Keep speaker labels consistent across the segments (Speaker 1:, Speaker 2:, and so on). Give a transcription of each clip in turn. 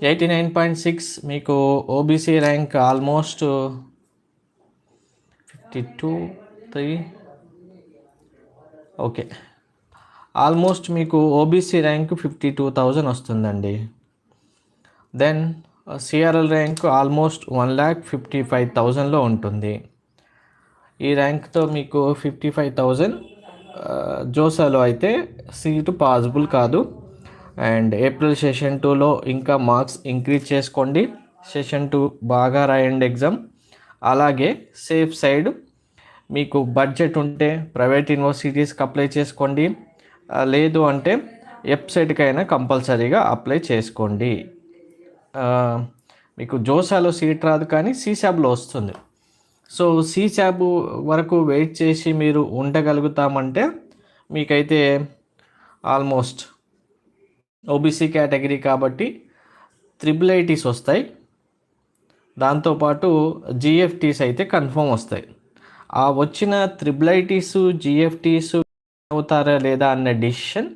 Speaker 1: 89.6 మీకు OBC rank almost 52 okay, almost మీకు OBC rank 52,000 వస్తుందండి. దెన్ సిఆర్ఎల్ ర్యాంక్ ఆల్మోస్ట్ 1,55,000లో ఉంటుంది. ఈ ర్యాంక్తో మీకు 55,000 జోసాలో అయితే సీటు పాసిబుల్ కాదు. అండ్ ఏప్రిల్ సెషన్ 2లో ఇంకా మార్క్స్ ఇంక్రీజ్ చేసుకోండి. సెషన్ 2 బాగా రాయండి ఎగ్జామ్. అలాగే సేఫ్ సైడ్ మీకు బడ్జెట్ ఉంటే ప్రైవేట్ యూనివర్సిటీస్కి అప్లై చేసుకోండి. లేదు అంటే వెబ్సైట్కైనా కంపల్సరీగా అప్లై చేసుకోండి. మీకు జోసాలో సీట్ రాదు కానీ సీసాబ్లో వస్తుంది. సో సీసాబ్ వరకు వెయిట్ చేసి మీరు ఉండగలుగుతామంటే మీకైతే ఆల్మోస్ట్ ఓబీసీ కేటగిరీ కాబట్టి IIITs వస్తాయి. దాంతోపాటు జిఎఫ్టీస్ అయితే కన్ఫర్మ్ వస్తాయి. ఆ వచ్చిన IIITs జిఎఫ్టీస్ అవుతారా లేదా అన్న డిసిషన్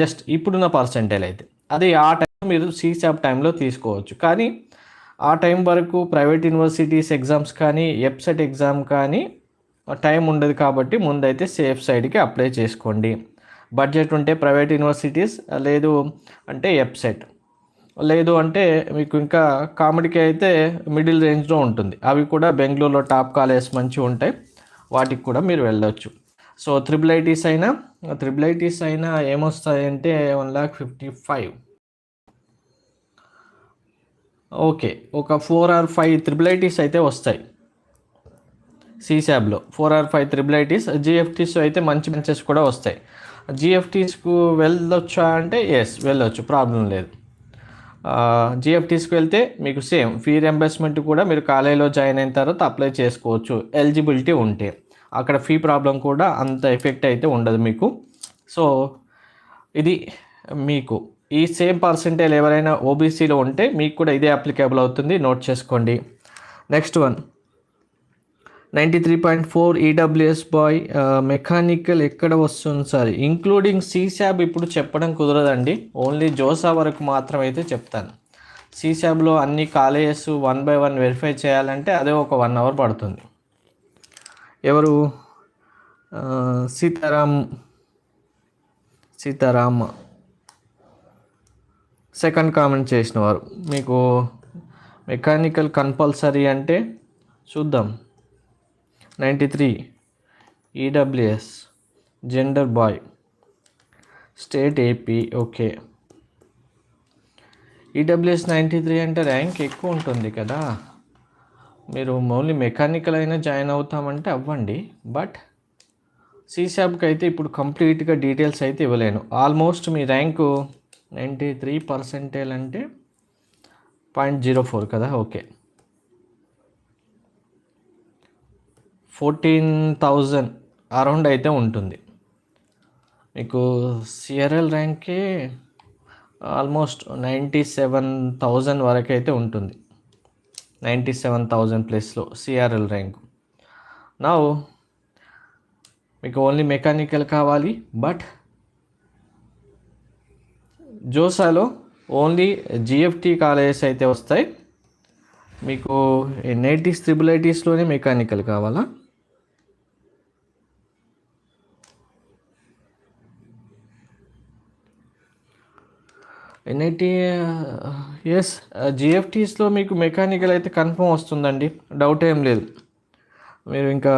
Speaker 1: జస్ట్ ఇప్పుడున్న పర్సెంటేజ్ అయితే అది ఆ టైం మీరు సీసాబ్ టైంలో తీసుకోవచ్చు. కానీ ఆ టైం వరకు ప్రైవేట్ యూనివర్సిటీస్ ఎగ్జామ్స్ కానీ వెబ్సైట్ ఎగ్జామ్ కానీ టైం ఉండదు కాబట్టి ముందైతే సేఫ్ సైడ్కి అప్లై చేసుకోండి. బడ్జెట్ ఉంటే ప్రైవేట్ యూనివర్సిటీస్, లేదు అంటే వెబ్సైట్, లేదు అంటే మీకు ఇంకా కామెడీకి అయితే మిడిల్ రేంజ్లో ఉంటుంది. అవి కూడా బెంగళూరులో టాప్ కాలేజెస్ మంచిగా ఉంటాయి, వాటికి కూడా మీరు వెళ్ళొచ్చు. సో IIITs అయినా ఏమొస్తాయంటే 1,55,000. ఓకే, ఒక 4 or 5 IIITs అయితే వస్తాయి సీసాబ్లో. 4 or 5 IIITs. జిఎఫ్టీస్ అయితే మంచి బెంచెస్ కూడా వస్తాయి. జిఎఫ్టీస్కు వెళ్ళొచ్చా అంటే ఎస్ వెళ్ళొచ్చు, ప్రాబ్లం లేదు. జిఎఫ్టీస్కి వెళ్తే మీకు సేమ్ ఫీ రియంబర్స్మెంట్ కూడా మీరు కాలేజీలో జాయిన్ అయిన తర్వాత అప్లై చేసుకోవచ్చు ఎలిజిబిలిటీ ఉంటే. అక్కడ ఫీ ప్రాబ్లం కూడా అంత ఎఫెక్ట్ అయితే ఉండదు మీకు. సో ఇది మీకు ఈ సేమ్ పర్సెంటేజ్ ఎవరైనా ఓబీసీలో ఉంటే మీకు కూడా ఇదే అప్లికేబుల్ అవుతుంది, నోట్ చేసుకోండి. Next one 93.4 EWS boy mechanical ఎక్కడ వస్తుంది సార్? ఇంక్లూడింగ్ సీసాబ్ ఇప్పుడు చెప్పడం కుదరదండి, ఓన్లీ జోసా వరకు మాత్రం అయితే చెప్తాను. సీసాబ్లో అన్ని కాలేజెస్ 1 by 1 వెరిఫై చేయాలంటే అదే ఒక 1 hour పడుతుంది. ఎవరు సీతారామ్ సెకండ్ కామెంట్ చేసిన వారు, మీకు మెకానికల్ కంపల్సరీ అంటే చూద్దాం. 93 EWS gender boy, state AP. Okay, EWS 93 అంటే ర్యాంక్ ఎక్కువ ఉంటుంది కదా. మీరు ఓన్లీ మెకానికల్ అయినా జాయిన్ అవుతామంటే అవ్వండి, బట్ సీసాబ్కి అయితే ఇప్పుడు కంప్లీట్గా డీటెయిల్స్ అయితే ఇవ్వలేను. ఆల్మోస్ట్ మీ ర్యాంకు 93% అంటే 0.04 కదా. ఓకే, 14,000 అరౌండ్ అయితే ఉంటుంది. మీకు సిఆర్ఎల్ ర్యాంకే ఆల్మోస్ట్ 97,000 వరకు అయితే ఉంటుంది. 97,000 ప్లస్లో సిఆర్ఎల్ ర్యాంక్. నా మీకు ఓన్లీ మెకానికల్ కావాలి, బట్ జోసాలో ఓన్లీ జిఎఫ్టీ కాలేజెస్ అయితే వస్తాయి. మీకు ఎన్ఐటీస్ IIITsలోనే మెకానికల్ కావాలా? ఎన్ఐటీ ఎస్, జిఎఫ్టీస్లో మీకు మెకానికల్ అయితే కన్ఫర్మ్ వస్తుందండి, డౌట్ ఏం లేదు. మీరు ఇంకా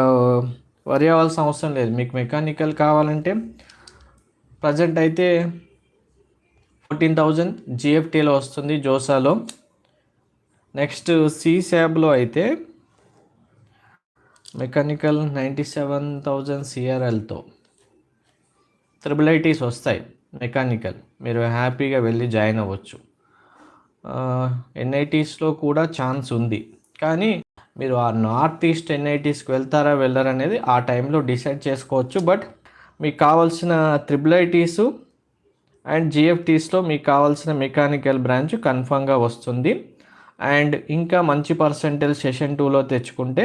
Speaker 1: వరి అవ్వాల్సిన అవసరం లేదు. మీకు మెకానికల్ కావాలంటే ప్రజెంట్ అయితే 14,000 జిఎఫ్టీలో వస్తుంది జోసాలో. నెక్స్ట్ సీసాబ్లో అయితే మెకానికల్ 97,000 సిఆర్ఎల్తో IIITs వస్తాయి మెకానికల్, మీరు హ్యాపీగా వెళ్ళి జాయిన్ అవ్వచ్చు. ఎన్ఐటీస్లో కూడా ఛాన్స్ ఉంది, కానీ మీరు ఆ నార్త్ ఈస్ట్ ఎన్ఐటీస్కి వెళ్తారా వెళ్ళరా అనేది ఆ టైంలో డిసైడ్ చేసుకోవచ్చు. బట్ మీకు కావాల్సిన IIITs అండ్ జిఎఫ్టీస్లో మీకు కావాల్సిన మెకానికల్ బ్రాంచ్ కన్ఫామ్గా వస్తుంది. అండ్ ఇంకా మంచి పర్సెంటేజ్ సెషన్ 2లో తెచ్చుకుంటే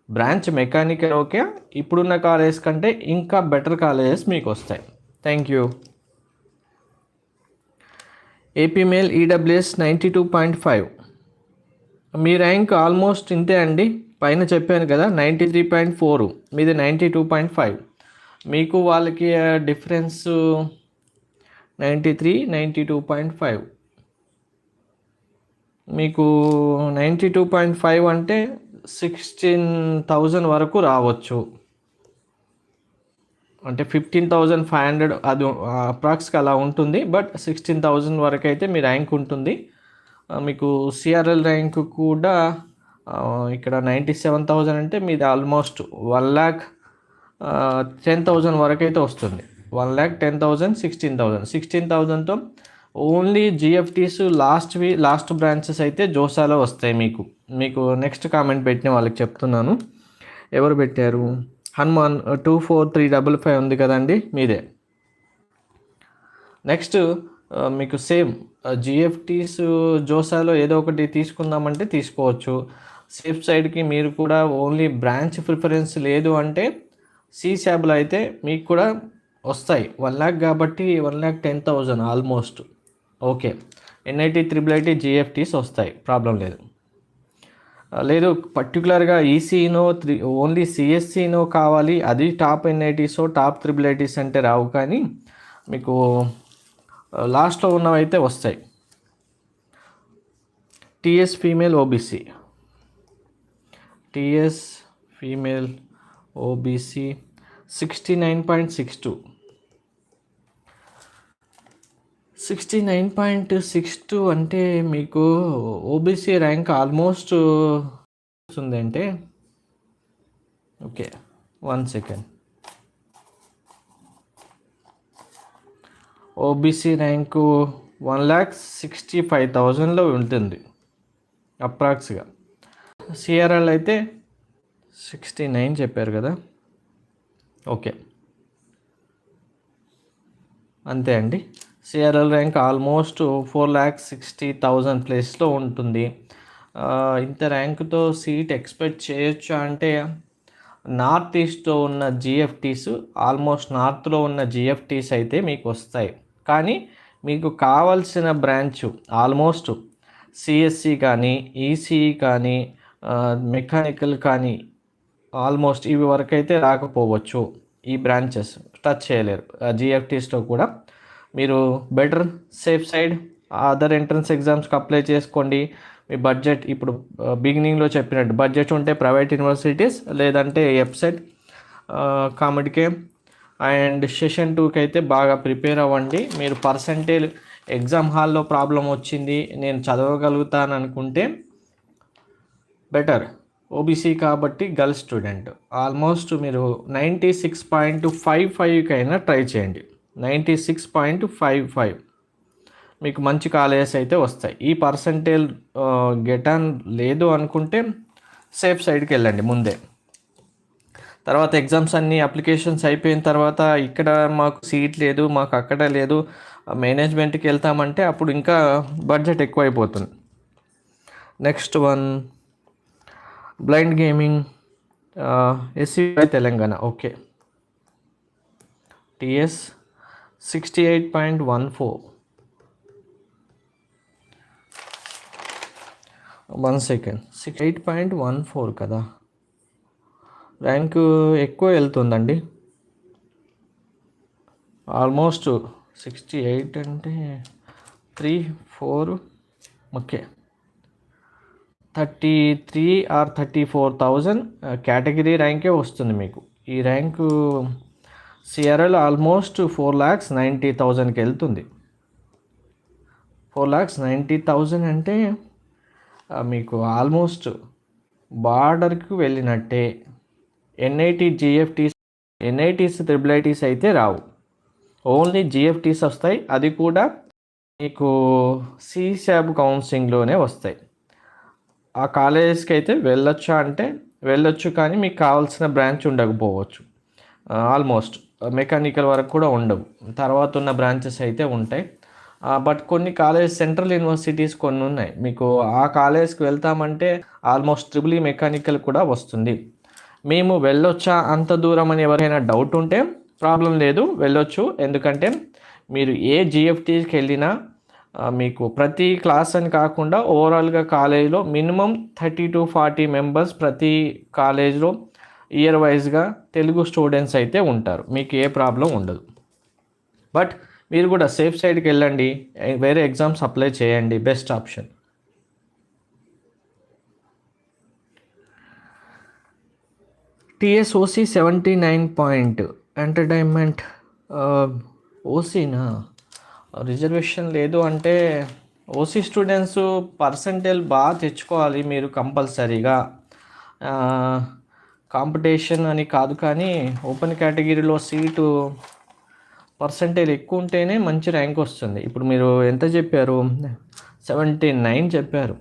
Speaker 1: బ్రాంచ్ మెకానికల్ ఓకే, ఇప్పుడున్న కాలేజెస్ కంటే ఇంకా బెటర్ కాలేజెస్ మీకు వస్తాయి. Thank you. AP male EWS 92.5. Me rank almost ఇంతే అండి. పైన చెప్పాను కదా 93.4, మీది 92.5. మీకు వాళ్ళకి డిఫరెన్స్ 93, 92.5. మీకు 92.5 అంటే 16,000 వరకు రావచ్చు. అంటే 15,500 అది అప్రాక్స్గా అలా ఉంటుంది. బట్ 16,000 వరకు అయితే మీ ర్యాంక్ ఉంటుంది. మీకు సిఆర్ఎల్ ర్యాంక్ కూడా ఇక్కడ 97,000 అంటే మీది ఆల్మోస్ట్ 1,10,000 వరకు అయితే వస్తుంది. 1,10,000, 16,000తో ఓన్లీ జిఎఫ్టీస్ లాస్ట్ బ్రాంచెస్ అయితే జోసాలో వస్తాయి. మీకు నెక్స్ట్ కామెంట్ పెట్టిన వాళ్ళకి చెప్తున్నాను. ఎవరు పెట్టారు? హనుమాన్ 24355 ఉంది కదండి, మీదే. నెక్స్ట్ మీకు సేమ్ జిఎఫ్టీస్ జోసాలో ఏదో ఒకటి తీసుకుందామంటే తీసుకోవచ్చు. సేఫ్ సైడ్కి మీరు కూడా ఓన్లీ బ్రాంచ్ ప్రిఫరెన్స్ లేదు అంటే సిశాబ్లో అయితే మీకు కూడా వస్తాయి. 1 lakh కాబట్టి 1,10,000 almost. Okay, NIT, triple GFTs వస్తాయి, ప్రాబ్లం లేదు. లేదు పర్టికులర్గా ఈసీనో ఓన్లీ సిఎస్సినో కావాలి, అది టాప్ ఎన్ఐటీసో టాప్ ట్రిపుల్ ఐటీస్ అంటే రావు, కానీ మీకు లాస్ట్లో ఉన్నవైతే వస్తాయి. TS female OBC, TS female OBC 69.62. 69.62 అంటే మీకు ఓబీసీ ర్యాంక్ ఆల్మోస్ట్ ఉంది అంటే, ఓకే 1 సెకండ్, ఓబీసీ ర్యాంకు 1,65,000లో ఉంటుంది అప్రాక్స్గా. సిఆర్ఎల్ అయితే 69 చెప్పారు కదా, ఓకే అంతే అండి. సిఆర్ఎల్ ర్యాంక్ ఆల్మోస్ట్ 4,60,000 ప్లేస్లో ఉంటుంది. ఇంత ర్యాంకుతో సీట్ ఎక్స్పెక్ట్ చేయొచ్చు అంటే నార్త్ ఈస్ట్లో ఉన్న జిఎఫ్టీస్, ఆల్మోస్ట్ నార్త్లో ఉన్న జిఎఫ్టీస్ అయితే మీకు వస్తాయి. కానీ మీకు కావాల్సిన బ్రాంచ్ ఆల్మోస్ట్ సిఎస్సి కానీ, ఈసీఈ కానీ, మెకానికల్ కానీ ఆల్మోస్ట్ ఇవి వరకు అయితే రాకపోవచ్చు. ఈ బ్రాంచెస్ టచ్ చేయలేరు. జిఎఫ్టీస్లో కూడా మీరు better safe side other entrance ఎగ్జామ్స్కి అప్లై చేసుకోండి. మీ బడ్జెట్ ఇప్పుడు బిగినింగ్లో చెప్పినట్టు బడ్జెట్ ఉంటే ప్రైవేట్ యూనివర్సిటీస్, లేదంటే ఎఫ్సెట్, కామెడ్కే అండ్ సెషన్ 2కి అయితే బాగా ప్రిపేర్ అవ్వండి. మీరు పర్సంటేజ్ ఎగ్జామ్ హాల్లో ప్రాబ్లం వచ్చింది, నేను చదవగలుగుతాను అనుకుంటే బెటర్. ఓబీసీ కాబట్టి గర్ల్స్ స్టూడెంట్ ఆల్మోస్ట్ మీరు 96.55 అయినా ట్రై చేయండి. 96.55 మీకు మంచి కాలేజెస్ అయితే వస్తాయి. ఈ పర్సంటేజ్ గెటాన్ లేదు అనుకుంటే సేఫ్ సైడ్కి వెళ్ళండి ముందే. తర్వాత ఎగ్జామ్స్ అన్నీ అప్లికేషన్స్ అయిపోయిన తర్వాత ఇక్కడ మాకు సీట్ లేదు, మాకు అక్కడ లేదు, మేనేజ్మెంట్కి వెళ్తామంటే అప్పుడు ఇంకా బడ్జెట్ ఎక్కువైపోతుంది. Next one blind gaming, SCI Telangana, okay TS 68.14. 1 second, 68.14 కదా, ర్యాంకు ఎక్కువ వెళ్తుందండి. ఆల్మోస్ట్ 68 అంటే 3-4, ఓకే 33 or 34,000 కేటగిరీ ర్యాంకే వస్తుంది మీకు. ఈ ర్యాంకు సిఆర్ఎల్ ఆల్మోస్ట్ 4,90,000కి వెళ్తుంది. 4,90,000 అంటే మీకు ఆల్మోస్ట్ బార్డర్కి వెళ్ళినట్టే. NIT GFTIs, NITs triple ITs అయితే రావు, ఓన్లీ జిఎఫ్టీస్ వస్తాయి. అది కూడా మీకు సిశాబ్ కౌన్సిలింగ్లోనే వస్తాయి. ఆ కాలేజెస్కి అయితే వెళ్ళొచ్చా అంటే వెళ్ళొచ్చు, కానీ మీకు కావాల్సిన బ్రాంచ్ ఉండకపోవచ్చు. ఆల్మోస్ట్ మెకానికల్ వరకు కూడా ఉండవు, తర్వాత ఉన్న బ్రాంచెస్ అయితే ఉంటాయి. బట్ కొన్ని కాలేజ్ సెంట్రల్ యూనివర్సిటీస్ కొన్ని ఉన్నాయి, మీకు ఆ కాలేజ్కి వెళ్తామంటే ఆల్మోస్ట్ ట్రిపుల్ మెకానికల్ కూడా వస్తుంది. మేము వెళ్ళొచ్చా అంత దూరం అని ఎవరైనా డౌట్ ఉంటే ప్రాబ్లం లేదు, వెళ్ళొచ్చు. ఎందుకంటే మీరు ఏ జిఎఫ్టీకి వెళ్ళినా మీకు ప్రతి క్లాస్ అని కాకుండా ఓవరాల్గా కాలేజీలో మినిమం 30 to 40 మెంబర్స్ ప్రతి కాలేజ్లో ఇయర్ వైజ్గా తెలుగు స్టూడెంట్స్ అయితే ఉంటారు. మీకు ఏ ప్రాబ్లం ఉండదు. బట్ మీరు కూడా సేఫ్ సైడ్కి వెళ్ళండి, వేరే ఎగ్జామ్స్ అప్లై చేయండి, best option. TS OC 79 point entertainment ఓసీనా రిజర్వేషన్ లేదు అంటే ఓసీ స్టూడెంట్స్ పర్సంటేజ్ బాగా తెచ్చుకోవాలి మీరు కంపల్సరీగా. కాంపిటీషన్ అని కాదు కానీ ఓపెన్ కేటగిరీలో సీటు పర్సంటేజ్ ఎక్కువ ఉంటేనే మంచి ర్యాంక్ వస్తుంది. ఇప్పుడు మీరు ఎంత చెప్పారు? 79 చెప్పారు.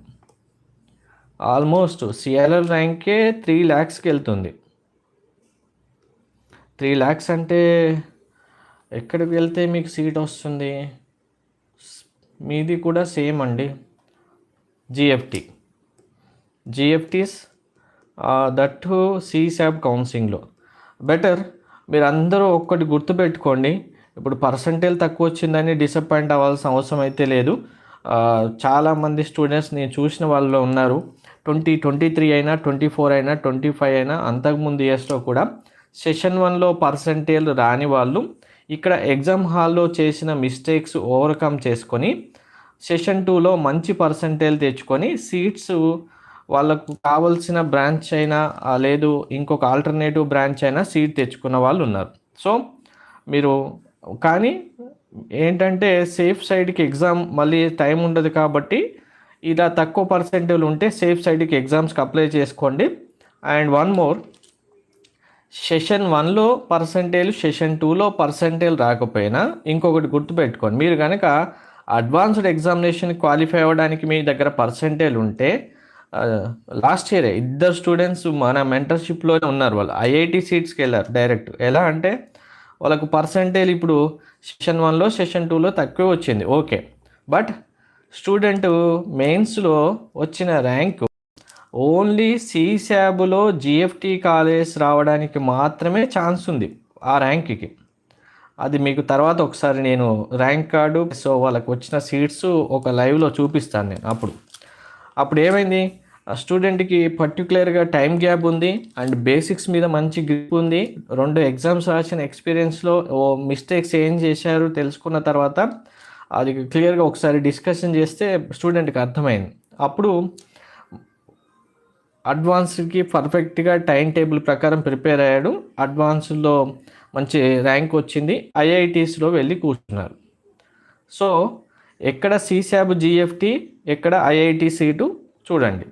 Speaker 1: ఆల్మోస్ట్ సిఆర్ఎల్ ర్యాంకే 3 lakhsకి వెళ్తుంది. 3 lakhs అంటే ఎక్కడికి వెళ్తే మీకు సీట్ వస్తుంది? మీది కూడా సేమ్ అండి, జిఎఫ్టీస్ దట్ సిశాబ్ కౌన్సిలింగ్లో బెటర్. మీరు అందరూ ఒక్కటి గుర్తుపెట్టుకోండి, ఇప్పుడు పర్సంటేజ్ తక్కువ వచ్చిందని డిసప్పాయింట్ అవ్వాల్సిన అవసరం అయితే లేదు. చాలామంది స్టూడెంట్స్ నేను చూసిన వాళ్ళు ఉన్నారు, 23 అయినా 24 అయినా 25 అయినా అంతకుముందు ఇయర్స్లో కూడా సెషన్ 1లో పర్సంటేజ్ రాని వాళ్ళు ఇక్కడ ఎగ్జామ్ హాల్లో చేసిన మిస్టేక్స్ ఓవర్కమ్ చేసుకొని సెషన్ 2లో మంచి పర్సంటేజ్ తెచ్చుకొని సీట్స్ వాళ్ళకు కావాల్సిన బ్రాంచ్ అయినా లేదు ఇంకొక ఆల్టర్నేటివ్ బ్రాంచ్ అయినా సీట్ తెచ్చుకున్న వాళ్ళు ఉన్నారు. సో మీరు కానీ ఏంటంటే సేఫ్ సైడ్కి ఎగ్జామ్ మళ్ళీ టైం ఉండదు కాబట్టి ఇలా తక్కువ పర్సెంటేజ్ ఉంటే సేఫ్ సైడ్కి ఎగ్జామ్స్కి అప్లై చేసుకోండి. అండ్ వన్ మోర్, సెషన్ 1లో పర్సంటేజ్ సెషన్ 2లో పర్సంటేజ్ రాకపోయినా ఇంకొకటి గుర్తుపెట్టుకోండి, మీరు కనుక అడ్వాన్స్డ్ ఎగ్జామినేషన్ క్వాలిఫై అవ్వడానికి మీ దగ్గర పర్సంటేజ్ ఉంటే లాస్ట్ ఇయరే 2 స్టూడెంట్స్ మన మెంటర్షిప్లోనే ఉన్నారు, వాళ్ళు ఐఐటి సీట్స్కి వెళ్ళారు డైరెక్ట్. ఎలా అంటే వాళ్ళకు పర్సంటేజ్ ఇప్పుడు సెషన్ 1లో సెషన్ 2లో తక్కువ వచ్చింది ఓకే, బట్ స్టూడెంట్ మెయిన్స్లో వచ్చిన ర్యాంకు ఓన్లీ సిశాబ్లో జిఎఫ్టీ కాలేజ్ రావడానికి మాత్రమే ఛాన్స్ ఉంది ఆ ర్యాంక్కి. అది మీకు తర్వాత ఒకసారి నేను ర్యాంక్ కార్డు సో వాళ్ళకి వచ్చిన సీట్స్ ఒక లైవ్లో చూపిస్తాను నేను. అప్పుడు ఏమైంది, స్టూడెంట్కి పర్టికులర్గా టైం గ్యాప్ ఉంది అండ్ బేసిక్స్ మీద మంచి గ్రిప్ ఉంది. 2 ఎగ్జామ్స్ రాసిన ఎక్స్పీరియన్స్లో మిస్టేక్స్ ఏం చేశారు తెలుసుకున్న తర్వాత అది క్లియర్గా ఒకసారి డిస్కషన్ చేస్తే స్టూడెంట్కి అర్థమైంది. అప్పుడు అడ్వాన్స్కి పర్ఫెక్ట్గా టైం టేబుల్ ప్రకారం ప్రిపేర్ అయ్యాడు, అడ్వాన్స్లో మంచి ర్యాంక్ వచ్చింది, ఐఐటీస్లో వెళ్ళి కూర్చున్నారు. సో ఎక్కడ సిశాబ్ జిఎఫ్టీ ఎక్కడ ఐఐటి సీటు చూడండి.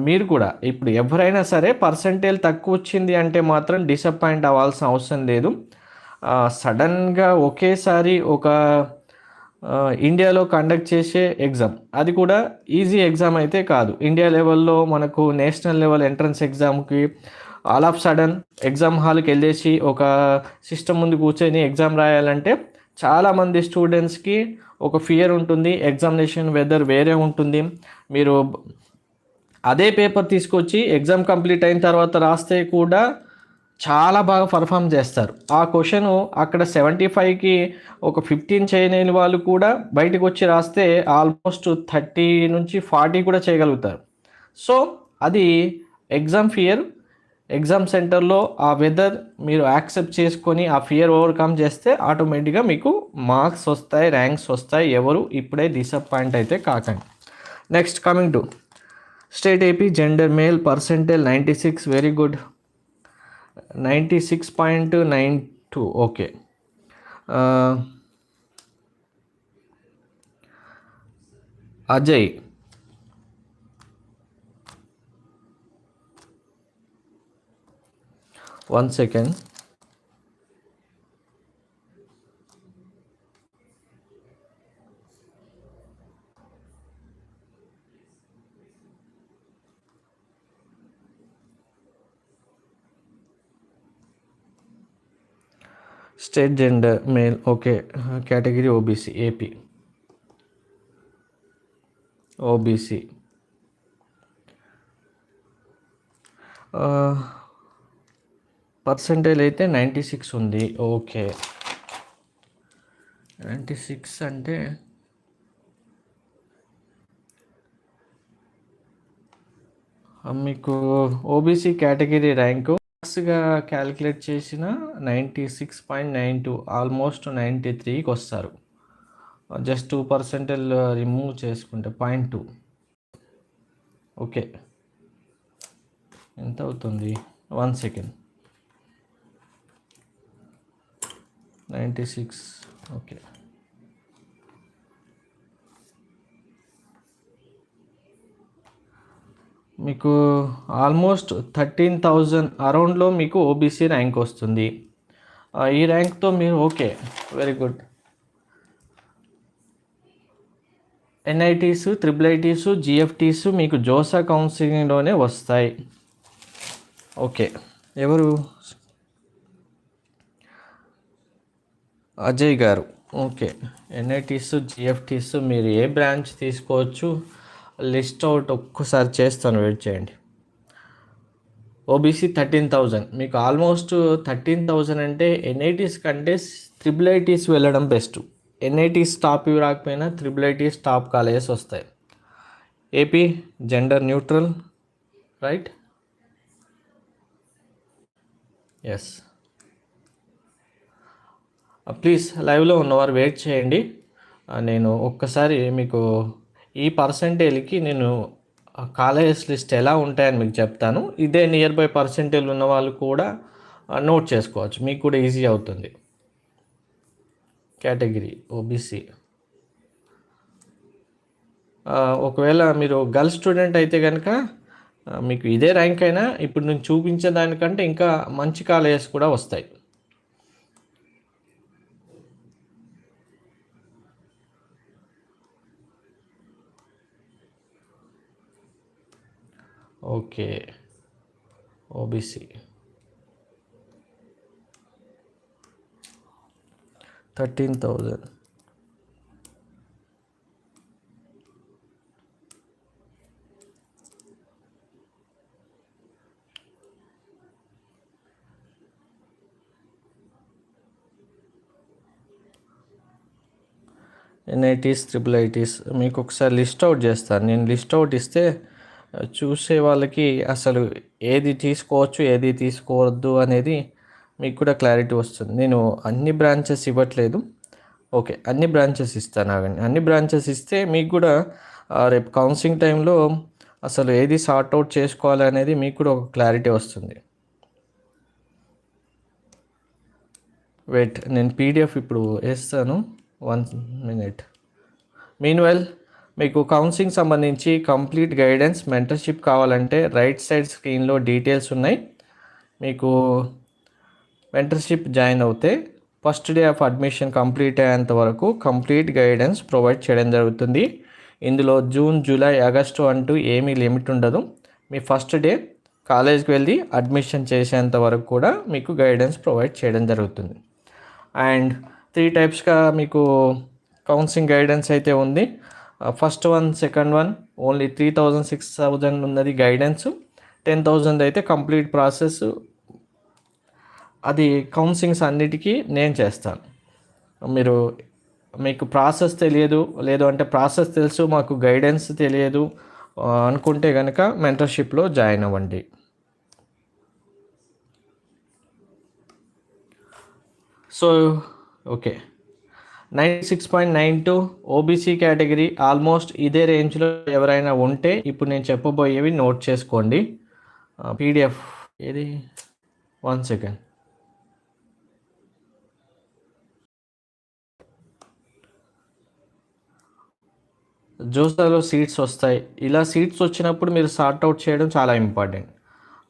Speaker 1: మీరు కూడా ఇప్పుడు ఎవరైనా సరే పర్సంటేజ్ తక్కువ వచ్చింది అంటే మాత్రం డిసప్పాయింట్ అవ్వాల్సిన అవసరం లేదు. సడన్గా ఒకేసారి ఒక ఇండియాలో కండక్ట్ చేసే ఎగ్జామ్, అది కూడా ఈజీ ఎగ్జామ్ అయితే కాదు. ఇండియా లెవెల్లో మనకు నేషనల్ లెవెల్ ఎంట్రన్స్ ఎగ్జామ్కి ఆల్ ఆఫ్ సడన్ ఎగ్జామ్ హాల్కి వెళ్ళేసి ఒక సిస్టమ్ ముందు కూర్చొని ఎగ్జామ్ రాయాలంటే చాలామంది స్టూడెంట్స్కి ఒక ఫియర్ ఉంటుంది, ఎగ్జామినేషన్ వెదర్ వేరే ఉంటుంది. మీరు అదే పేపర్ తీసుకొచ్చి ఎగ్జామ్ కంప్లీట్ అయిన తర్వాత రాస్తే కూడా చాలా బాగా పర్ఫామ్ చేస్తారు. ఆ క్వశ్చన్ అక్కడ 75కి ఒక 15 చేయలేని వాళ్ళు కూడా బయటకు వచ్చి రాస్తే ఆల్మోస్ట్ 30 నుంచి 40 కూడా చేయగలుగుతారు. సో అది ఎగ్జామ్ ఫియర్, ఎగ్జామ్ సెంటర్లో ఆ వెదర్ మీరు యాక్సెప్ట్ చేసుకొని ఆ ఫియర్ ఓవర్కమ్ చేస్తే ఆటోమేటిక్గా మీకు మార్క్స్ వస్తాయి, ర్యాంక్స్ వస్తాయి. ఎవరు ఇప్పుడే డిసప్పాయింట్ అయితే కాకండి. Next coming to state AP gender male percentage 96, very good, 96.92 okay. Ajay one second, state gender male okay, category OBC, AP OBC. Percentage అయితే 96 ఉంది ఓకే. 96 అంటే మీకు ఓబీసీ కేటగిరీ ర్యాంకు గా క్యాలిక్యులేట్ చేసిన 96.92, ఆల్మోస్ట్ 93కి వస్తారు. జస్ట్ 2% రిమూవ్ చేసుకుంటే 0.2. ఓకే, ఎంత అవుతుంది? 1 సెకండ్. 96. ఓకే, మీకు ఆల్మోస్ట్ 13,000 అరౌండ్లో మీకు ఓబీసీ ర్యాంక్ వస్తుంది. ఈ ర్యాంక్తో మీరు okay, very good. NITs, triple ITs, GFTs మీకు జోసా కౌన్సిలింగ్లోనే వస్తాయి. ఓకే, ఎవరు? అజయ్ గారు. ఓకే, ఎన్ఐటీస్, జిఎఫ్టీస్ మీరు ఏ బ్రాంచ్ తీసుకోవచ్చు, లిస్ట్ అవుట్ ఒక్కసారి చేస్తాను, వెయిట్ చేయండి. ఓబీసీ 13,000, మీకు ఆల్మోస్ట్ 13,000 అంటే ఎన్ఐటీస్ కంటే ట్రిపుల్ ఐటీస్ వెళ్ళడం బెస్ట్. ఎన్ఐటీస్ టాప్ ఇవి రాకపోయినా ట్రిపుల్ ఐటీస్ టాప్ కాలేజెస్ వస్తాయి. AP gender neutral, right? Yes. Please లైవ్లో ఉన్నవారు వెయిట్ చేయండి. నేను ఒక్కసారి మీకు ఈ పర్సంటేజ్కి నేను కాలేజెస్ లిస్ట్ ఎలా ఉంటాయని మీకు చెప్తాను. ఇదే నియర్ బై పర్సంటేజ్ ఉన్న వాళ్ళు కూడా నోట్ చేసుకోవచ్చు, మీకు కూడా ఈజీ అవుతుంది. కేటగిరీ ఓబీసీ, ఒకవేళ మీరు గర్ల్స్ స్టూడెంట్ అయితే కనుక మీకు ఇదే ర్యాంక్ అయినా ఇప్పుడు నేను చూపించే దానికంటే ఇంకా మంచి కాలేజెస్ కూడా వస్తాయి. Okay, OBC 13,000. NITs, triple ITs మీకు ఒకసారి లిస్ట్ అవుట్ చేస్తాను. నేను లిస్ట్ అవుట్ ఇస్తే చూసే వాళ్ళకి అసలు ఏది తీసుకోవచ్చు, ఏది తీసుకోవద్దు అనేది మీకు కూడా క్లారిటీ వస్తుంది. నేను అన్ని బ్రాంచెస్ ఇవ్వట్లేదు. ఓకే, అన్ని బ్రాంచెస్ ఇస్తాను. అన్ని బ్రాంచెస్ ఇస్తే మీకు కూడా రేపు కౌన్సిలింగ్ టైంలో అసలు ఏది సార్ట్ అవుట్ చేసుకోవాలి అనేది మీకు కూడా ఒక క్లారిటీ వస్తుంది. వెయిట్, నేను పీడిఎఫ్ ఇప్పుడు వేస్తాను, 1 minute. మీన్వైల్ మీకు కౌన్సిలింగ్ సంబంధించి కంప్లీట్ గైడెన్స్, మెంటర్షిప్ కావాలంటే రైట్ సైడ్ స్క్రీన్లో డీటెయిల్స్ ఉన్నాయి. మీకు మెంటర్షిప్ జాయిన్ అవుతే first day of admission complete అయ్యేంత వరకు కంప్లీట్ గైడెన్స్ ప్రొవైడ్ చేయడం జరుగుతుంది. ఇందులో జూన్, జూలై, ఆగస్టు అంటూ ఏమీ లిమిట్ ఉండదు. మీ ఫస్ట్ డే కాలేజ్కి వెళ్ళి అడ్మిషన్ చేసేంత వరకు కూడా మీకు గైడెన్స్ ప్రొవైడ్ చేయడం జరుగుతుంది. అండ్ 3 టైప్స్గా మీకు కౌన్సిలింగ్ గైడెన్స్ అయితే ఉంది. First one, second one only 3,000, 6,000 ఉన్నది గైడెన్స్. 10,000 అయితే కంప్లీట్ ప్రాసెస్. అది కౌన్సిలింగ్స్ అన్నిటికీ నేను చేస్తాను. మీకు ప్రాసెస్ తెలియదు, లేదు అంటే ప్రాసెస్ తెలుసు మాకు గైడెన్స్ తెలియదు అనుకుంటే కనుక మెంటర్షిప్లో జాయిన్ అవ్వండి. So okay, 96.92 OBC category almost ఇదే రేంజ్లో ఎవరైనా ఉంటే ఇప్పుడు నేను చెప్పబోయేవి నోట్ చేసుకోండి. పీడిఎఫ్ ఏది? 1 సెకండ్. జోసాలో సీట్స్ వస్తాయి. ఇలా సీట్స్ వచ్చినప్పుడు మీరు సార్ట్ అవుట్ చేయడం చాలా ఇంపార్టెంట్.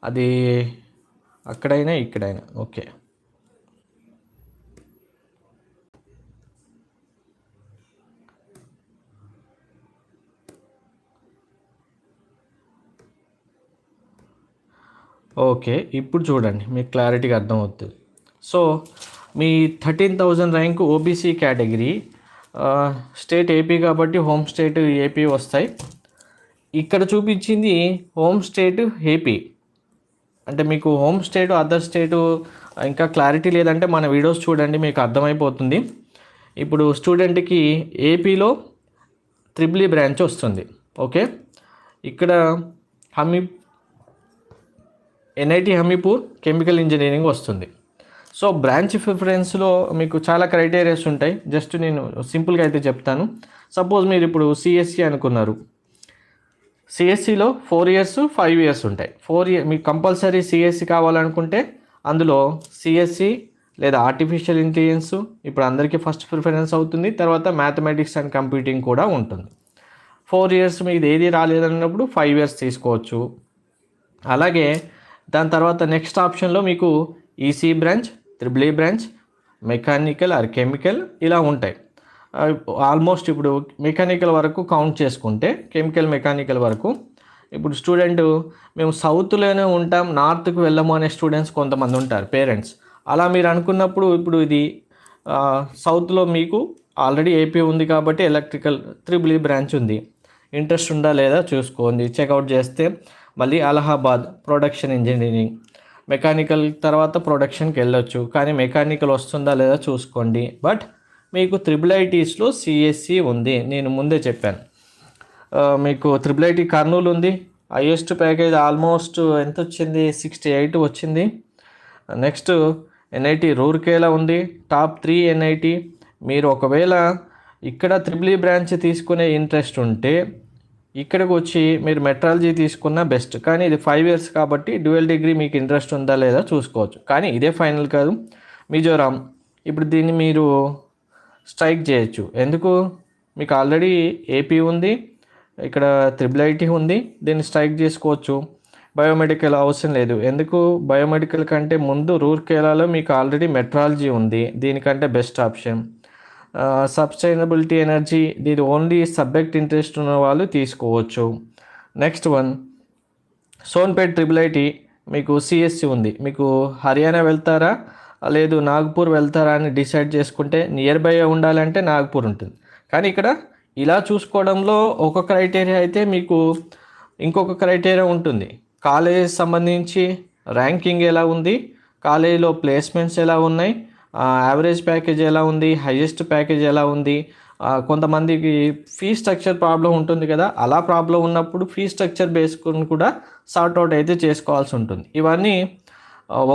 Speaker 1: అది అక్కడైనా ఇక్కడైనా. ఓకే, ఓకే, ఇప్పుడు చూడండి మీకు క్లారిటీగా అర్థమవుతుంది. సో మీ 13,000 rank OBC category, state AP కాబట్టి హోమ్ స్టేట్ ఏపీ వస్తాయి. ఇక్కడ చూపించింది హోమ్ స్టేట్ ఏపీ. అంటే మీకు హోమ్ స్టేట్, అదర్ స్టేటు ఇంకా క్లారిటీ లేదంటే మన వీడియోస్ చూడండి, మీకు అర్థమైపోతుంది. ఇప్పుడు స్టూడెంట్కి ఏపీలో ట్రిపుల్ ఈ బ్రాంచ్ వస్తుంది. ఓకే, ఇక్కడ ఎన్ఐటి హమీపూర్ కెమికల్ ఇంజనీరింగ్ వస్తుంది. సో బ్రాంచ్ ప్రిఫరెన్స్లో మీకు చాలా క్రైటీరియాస్ ఉంటాయి. జస్ట్ నేను సింపుల్గా అయితే చెప్తాను. సపోజ్ మీరు ఇప్పుడు సిఎస్సి అనుకున్నారు. సిఎస్సిలో 4 ఇయర్స్ 5 ఇయర్స్ ఉంటాయి. 4 ఇయర్ మీకు కంపల్సరీ సిఎస్సి కావాలనుకుంటే అందులో సిఎస్సి లేదా ఆర్టిఫిషియల్ ఇంటెలిజెన్స్ ఇప్పుడు అందరికీ ఫస్ట్ ప్రిఫరెన్స్ అవుతుంది. తర్వాత మ్యాథమెటిక్స్ అండ్ కంప్యూటింగ్ కూడా ఉంటుంది. 4 ఇయర్స్ మీకు ఏది రాలేదన్నప్పుడు 5 ఇయర్స్ తీసుకోవచ్చు. అలాగే దాని తర్వాత నెక్స్ట్ ఆప్షన్లో మీకు EC branch, triple E branch, mechanical are chemical ఇలా ఉంటాయి. ఆల్మోస్ట్ ఇప్పుడు మెకానికల్ వరకు కౌంట్ చేసుకుంటే మెకానికల్ వరకు ఇప్పుడు స్టూడెంట్ మేము సౌత్లోనే ఉంటాం, నార్త్కి వెళ్ళము అనే స్టూడెంట్స్ కొంతమంది ఉంటారు పేరెంట్స్. అలా మీరు అనుకున్నప్పుడు ఇప్పుడు ఇది సౌత్లో మీకు ఆల్రెడీ ఏపీ ఉంది కాబట్టి ఎలక్ట్రికల్ త్రిబుల్ ఈ బ్రాంచ్ ఉంది. ఇంట్రెస్ట్ ఉందా లేదా చూసుకోండి. చెక్అవుట్ చేస్తే మళ్ళీ అలహాబాద్ ప్రొడక్షన్ ఇంజనీరింగ్, మెకానికల్ తర్వాత ప్రొడక్షన్కి వెళ్ళొచ్చు. కానీ మెకానికల్ వస్తుందా లేదా చూసుకోండి. బట్ మీకు త్రిబుల్ ఐటీస్లో సిఎస్సి ఉంది, నేను ముందే చెప్పాను. మీకు త్రిబుల్ ఐటీ కర్నూలు ఉంది. హైయెస్ట్ ప్యాకేజ్ ఆల్మోస్ట్ ఎంత వచ్చింది, 68 వచ్చింది. నెక్స్ట్ ఎన్ఐటి రూర్కేలా ఉంది, టాప్ 3 ఎన్ఐటి. మీరు ఒకవేళ ఇక్కడ త్రిబుల్ ఈ బ్రాంచ్ తీసుకునే ఇంట్రెస్ట్ ఉంటే ఇక్కడికి వచ్చి మీరు మెట్రాలజీ తీసుకున్న బెస్ట్. కానీ ఇది 5 ఇయర్స్ కాబట్టి డ్యూయల్ డిగ్రీ మీకు ఇంట్రెస్ట్ ఉందా లేదా చూసుకోవచ్చు. కానీ ఇదే ఫైనల్ కాదు. మిజోరాం ఇప్పుడు దీన్ని మీరు స్ట్రైక్ చేయొచ్చు. ఎందుకు, మీకు ఆల్రెడీ ఏపీ ఉంది, ఇక్కడ త్రిబుల్ ఐటీ ఉంది, దీన్ని స్ట్రైక్ చేసుకోవచ్చు. బయోమెడికల్ అవసరం లేదు. ఎందుకు, బయోమెడికల్ కంటే ముందు రూర్కేలాలో మీకు ఆల్రెడీ మెట్రాలజీ ఉంది, దీనికంటే బెస్ట్ ఆప్షన్. సస్టైనబిలిటీ ఎనర్జీ, దీని ఓన్లీ సబ్జెక్ట్ ఇంట్రెస్ట్ ఉన్న వాళ్ళు తీసుకోవచ్చు. నెక్స్ట్ వన్ సోన్పేట్ త్రిబుల్ ఐటీ, మీకు సిఎస్సి ఉంది. మీకు హర్యానా వెళ్తారా లేదు నాగ్పూర్ వెళ్తారా అని డిసైడ్ చేసుకుంటే నియర్ బై ఉండాలంటే నాగ్పూర్ ఉంటుంది. కానీ ఇక్కడ ఇలా చూసుకోవడంలో ఒక క్రైటీరియా అయితే మీకు ఇంకొక క్రైటీరియా ఉంటుంది. కాలేజ్ సంబంధించి ర్యాంకింగ్ ఎలా ఉంది, కాలేజీలో ప్లేస్మెంట్స్ ఎలా ఉన్నాయి, యావరేజ్ ప్యాకేజ్ ఎలా ఉంది, హైయెస్ట్ ప్యాకేజ్ ఎలా ఉంది. కొంతమందికి ఫీ స్ట్రక్చర్ ప్రాబ్లం ఉంటుంది కదా, అలా ప్రాబ్లం ఉన్నప్పుడు ఫీ స్ట్రక్చర్ బేస్కొని కూడా సార్ట్అవుట్ అయితే చేసుకోవాల్సి ఉంటుంది. ఇవన్నీ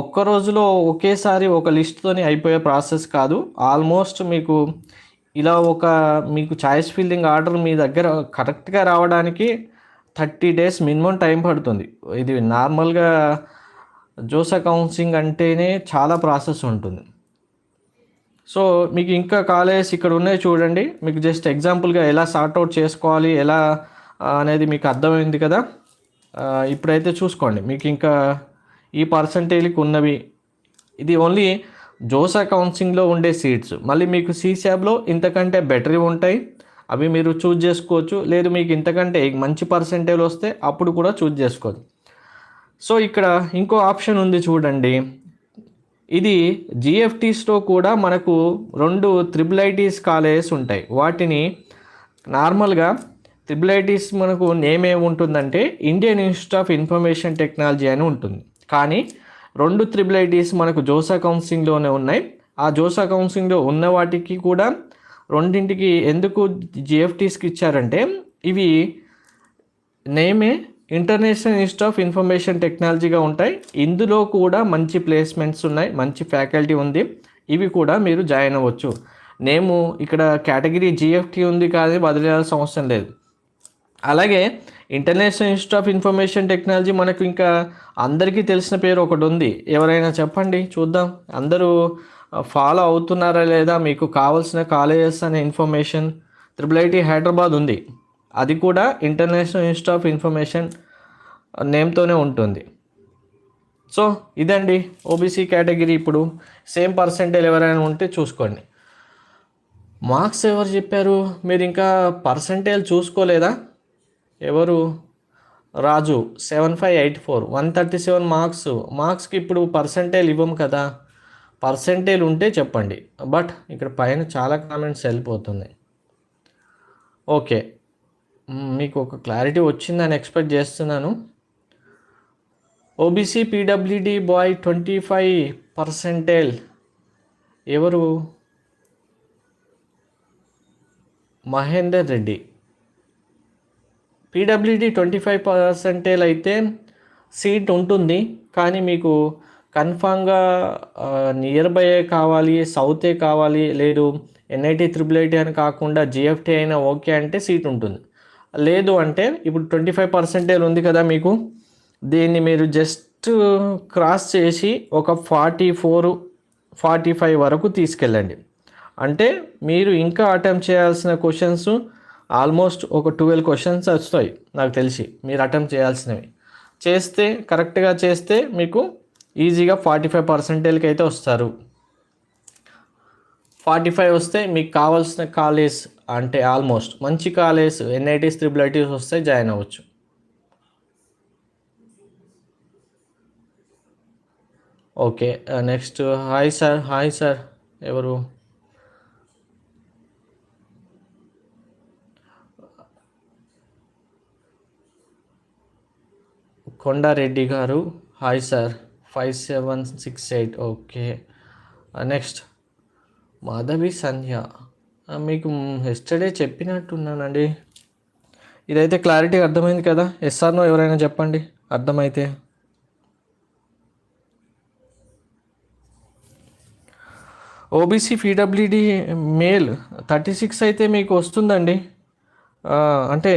Speaker 1: ఒక్క రోజులో ఒకేసారి ఒక లిస్ట్తోని అయిపోయే ప్రాసెస్ కాదు. ఆల్మోస్ట్ మీకు ఇలా మీకు చాయిస్ ఫిల్లింగ్ ఆర్డర్ మీ దగ్గర కరెక్ట్గా రావడానికి 30 days మినిమం టైం పడుతుంది. ఇది నార్మల్గా జోసా కౌన్సిలింగ్ అంటేనే చాలా ప్రాసెస్ ఉంటుంది. సో మీకు ఇంకా కాలేజెస్ ఇక్కడ ఉన్నాయి చూడండి. మీకు జస్ట్ ఎగ్జాంపుల్గా ఎలా సార్ట్అవుట్ చేసుకోవాలి ఎలా అనేది మీకు అర్థమైంది కదా. ఇప్పుడైతే చూసుకోండి, మీకు ఇంకా ఈ పర్సంటేజ్కి ఉన్నవి. ఇది ఓన్లీ జోసా కౌన్సిలింగ్లో ఉండే సీట్స్. మళ్ళీ మీకు సిశాబ్లో ఇంతకంటే బెటరీ ఉంటాయి, అవి మీరు చూజ్ చేసుకోవచ్చు. లేదు మీకు ఇంతకంటే మంచి పర్సంటేజ్ వస్తే అప్పుడు కూడా చూజ్ చేసుకోవచ్చు. సో ఇక్కడ ఇంకో ఆప్షన్ ఉంది చూడండి. ఇది జిఎఫ్టీస్లో కూడా మనకు 2 త్రిబుల్ ఐటీస్ కాలేజెస్ ఉంటాయి. వాటిని నార్మల్గా త్రిబుల్ ఐటీస్ మనకు నేమ్ ఏముంటుందంటే Indian institute of information technology అని ఉంటుంది. కానీ 2 త్రిబుల్ ఐటీస్ మనకు జోసా కౌన్సిలింగ్లోనే ఉన్నాయి. ఆ జోసా కౌన్సిలింగ్లో ఉన్న వాటికి కూడా రెండింటికి ఎందుకు జిఎఫ్టీస్కి ఇచ్చారంటే ఇవి నేమే ఇంటర్నేషనల్ ఇన్స్టిట్యూట్ ఆఫ్ ఇన్ఫర్మేషన్ టెక్నాలజీగా ఉంటాయి. ఇందులో కూడా మంచి ప్లేస్మెంట్స్ ఉన్నాయి, మంచి ఫ్యాకల్టీ ఉంది. ఇవి కూడా మీరు జాయిన్ అవ్వచ్చు. నేము ఇక్కడ కేటగిరీ జిఎఫ్టీ ఉంది కానీ వదిలేయాల్సిన అవసరం లేదు. అలాగే international institute of information technology మనకు ఇంకా అందరికీ తెలిసిన పేరు ఒకటి ఉంది. ఎవరైనా చెప్పండి చూద్దాం, అందరూ ఫాలో అవుతున్నారా లేదా. మీకు కావాల్సిన కాలేజెస్ అనే ఇన్ఫర్మేషన్ త్రిబుల్ ఐటీ హైదరాబాద్ ఉంది, అది కూడా ఇంటర్నేషనల్ ఇన్స్టిట్యూట్ ఆఫ్ ఇన్ఫర్మేషన్ నేమ్తోనే ఉంటుంది. సో ఇదండి ఓబీసీ కేటగిరీ. ఇప్పుడు సేమ్ పర్సెంటేజ్ ఎవరైనా ఉంటే చూసుకోండి. మార్క్స్ ఎవరు చెప్పారు, మీరు ఇంకా పర్సెంటేజ్ చూసుకోలేదా? ఎవరు, రాజు 7584 137 మార్క్స్కి ఇప్పుడు పర్సెంటేజ్ ఇవ్వము కదా. పర్సెంటేజ్ ఉంటే చెప్పండి. బట్ ఇక్కడ పైన చాలా కామెంట్స్ వెళ్ళిపోతుంది. ఓకే, మీకు ఒక క్లారిటీ వచ్చిందని ఎక్స్పెక్ట్ చేస్తున్నాను. ఓబీసీ పీడబ్ల్యూడి బాయ్ 25% ఎవరు, మహేందర్ రెడ్డి. పీడబ్ల్యూడి 25% అయితే సీట్ ఉంటుంది, కానీ మీకు కన్ఫామ్గా నియర్ బై కావాలి, సౌతే కావాలి, లేదు ఎన్ఐటి త్రిబుల్ ఐటీ అని కాకుండా జిఎఫ్టీ అయినా ఓకే అంటే సీట్ ఉంటుంది. లేదు అంటే ఇప్పుడు 25% ఉంది కదా మీకు, దీన్ని మీరు జస్ట్ క్రాస్ చేసి ఒక 44-45 వరకు తీసుకెళ్ళండి. అంటే మీరు ఇంకా అటెంప్ట్ చేయాల్సిన క్వశ్చన్స్ ఆల్మోస్ట్ ఒక 12 క్వశ్చన్స్ వస్తాయి నాకు తెలిసి, మీరు అటెంప్ట్ చేయాల్సినవి. చేస్తే కరెక్ట్గా చేస్తే మీకు ఈజీగా 45%కి అయితే వస్తారు. 45 వస్తే మీకు కావాల్సిన కాలేజ్ అంటే ఆల్మోస్ట్ మంచి కాలేజ్ ఎన్ఐటీస్ త్రిబుల్ ఐటీస్ వస్తే జాయిన్ అవ్వచ్చు. ఓకే, నెక్స్ట్ హాయ్ సార్ ఎవరు? కొండారెడ్డి గారు, hi sir 5768. Okay, next Madhavi Sandhya, మీకు ఎస్టర్డే చెప్పినట్టున్నానండి. ఇదైతే క్లారిటీ అర్థమైంది కదా? ఎస్ఆర్నో ఎవరైనా చెప్పండి అర్థమైతే. ఓబీసీ పీడబ్ల్యూడి మేల్ 36 అయితే మీకు వస్తుందండి. అంటే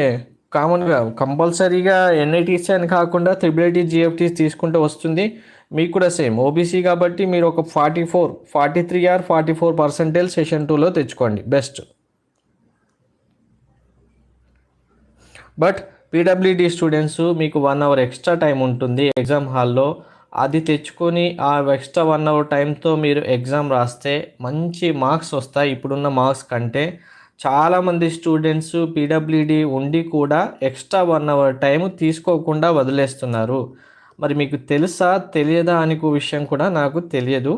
Speaker 1: కామన్గా కంపల్సరీగా ఎన్ఐటీస్ అని కాకుండా త్రిబుల్ ఐటీ జిఎఫ్టీస్ తీసుకుంటే వస్తుంది. మీకు కూడా సేమ్ ఓబీసీ కాబట్టి మీరు ఒక 43 ఆర్ 44% సెషన్ 2లో తెచ్చుకోండి బెస్ట్. బట్ పీడబ్ల్యూడి స్టూడెంట్స్ మీకు 1 అవర్ ఎక్స్ట్రా టైం ఉంటుంది ఎగ్జామ్ హాల్లో, అది తెచ్చుకొని ఆ ఎక్స్ట్రా 1 అవర్ టైంతో మీరు ఎగ్జామ్ రాస్తే మంచి మార్క్స్ వస్తాయి. ఇప్పుడున్న మార్క్స్ కంటే చాలామంది స్టూడెంట్స్ పీడబ్ల్యూడి ఉండి కూడా ఎక్స్ట్రా 1 అవర్ టైం తీసుకోకుండా వదిలేస్తున్నారు. మరి మీకు తెలుసా తెలియదా అని విషయం కూడా నాకు తెలియదు.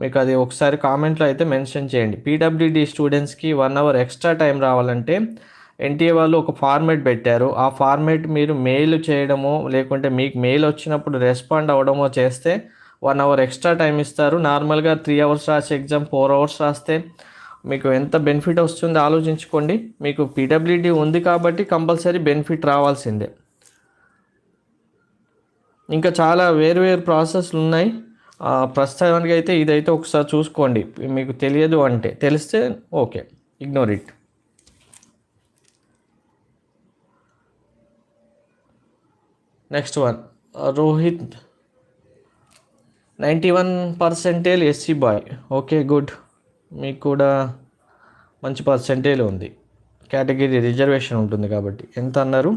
Speaker 1: మీకు అది ఒకసారి కామెంట్లో అయితే మెన్షన్ చేయండి. పీడబ్ల్యూడి స్టూడెంట్స్కి 1 అవర్ ఎక్స్ట్రా టైం రావాలంటే ఎన్టీఏ వాళ్ళు ఒక ఫార్మేట్ పెట్టారు. ఆ ఫార్మేట్ మీరు మెయిల్ చేయడమో లేకుంటే మీకు మెయిల్ వచ్చినప్పుడు రెస్పాండ్ అవ్వడమో చేస్తే 1 అవర్ ఎక్స్ట్రా టైం ఇస్తారు. నార్మల్గా 3 అవర్స్ రాసే ఎగ్జామ్ 4 అవర్స్ రాస్తే మీకు ఎంత బెనిఫిట్ వస్తుందో ఆలోచించుకోండి. మీకు పీడబ్ల్యూడి ఉంది కాబట్టి కంపల్సరీ బెనిఫిట్ రావాల్సిందే. ఇంకా చాలా వేరు ప్రాసెస్లు ఉన్నాయి. ప్రస్తుతానికి అయితే ఇదైతే ఒకసారి చూసుకోండి. మీకు తెలియదు అంటే, తెలిస్తే okay, ignore it. Next one Rohit 91% SC boy. Okay, good, మీకు కూడా మంచి పర్సెంటేజ్ ఉంది. కేటగిరీ రిజర్వేషన్ ఉంటుంది కాబట్టి. ఎంత అన్నారు?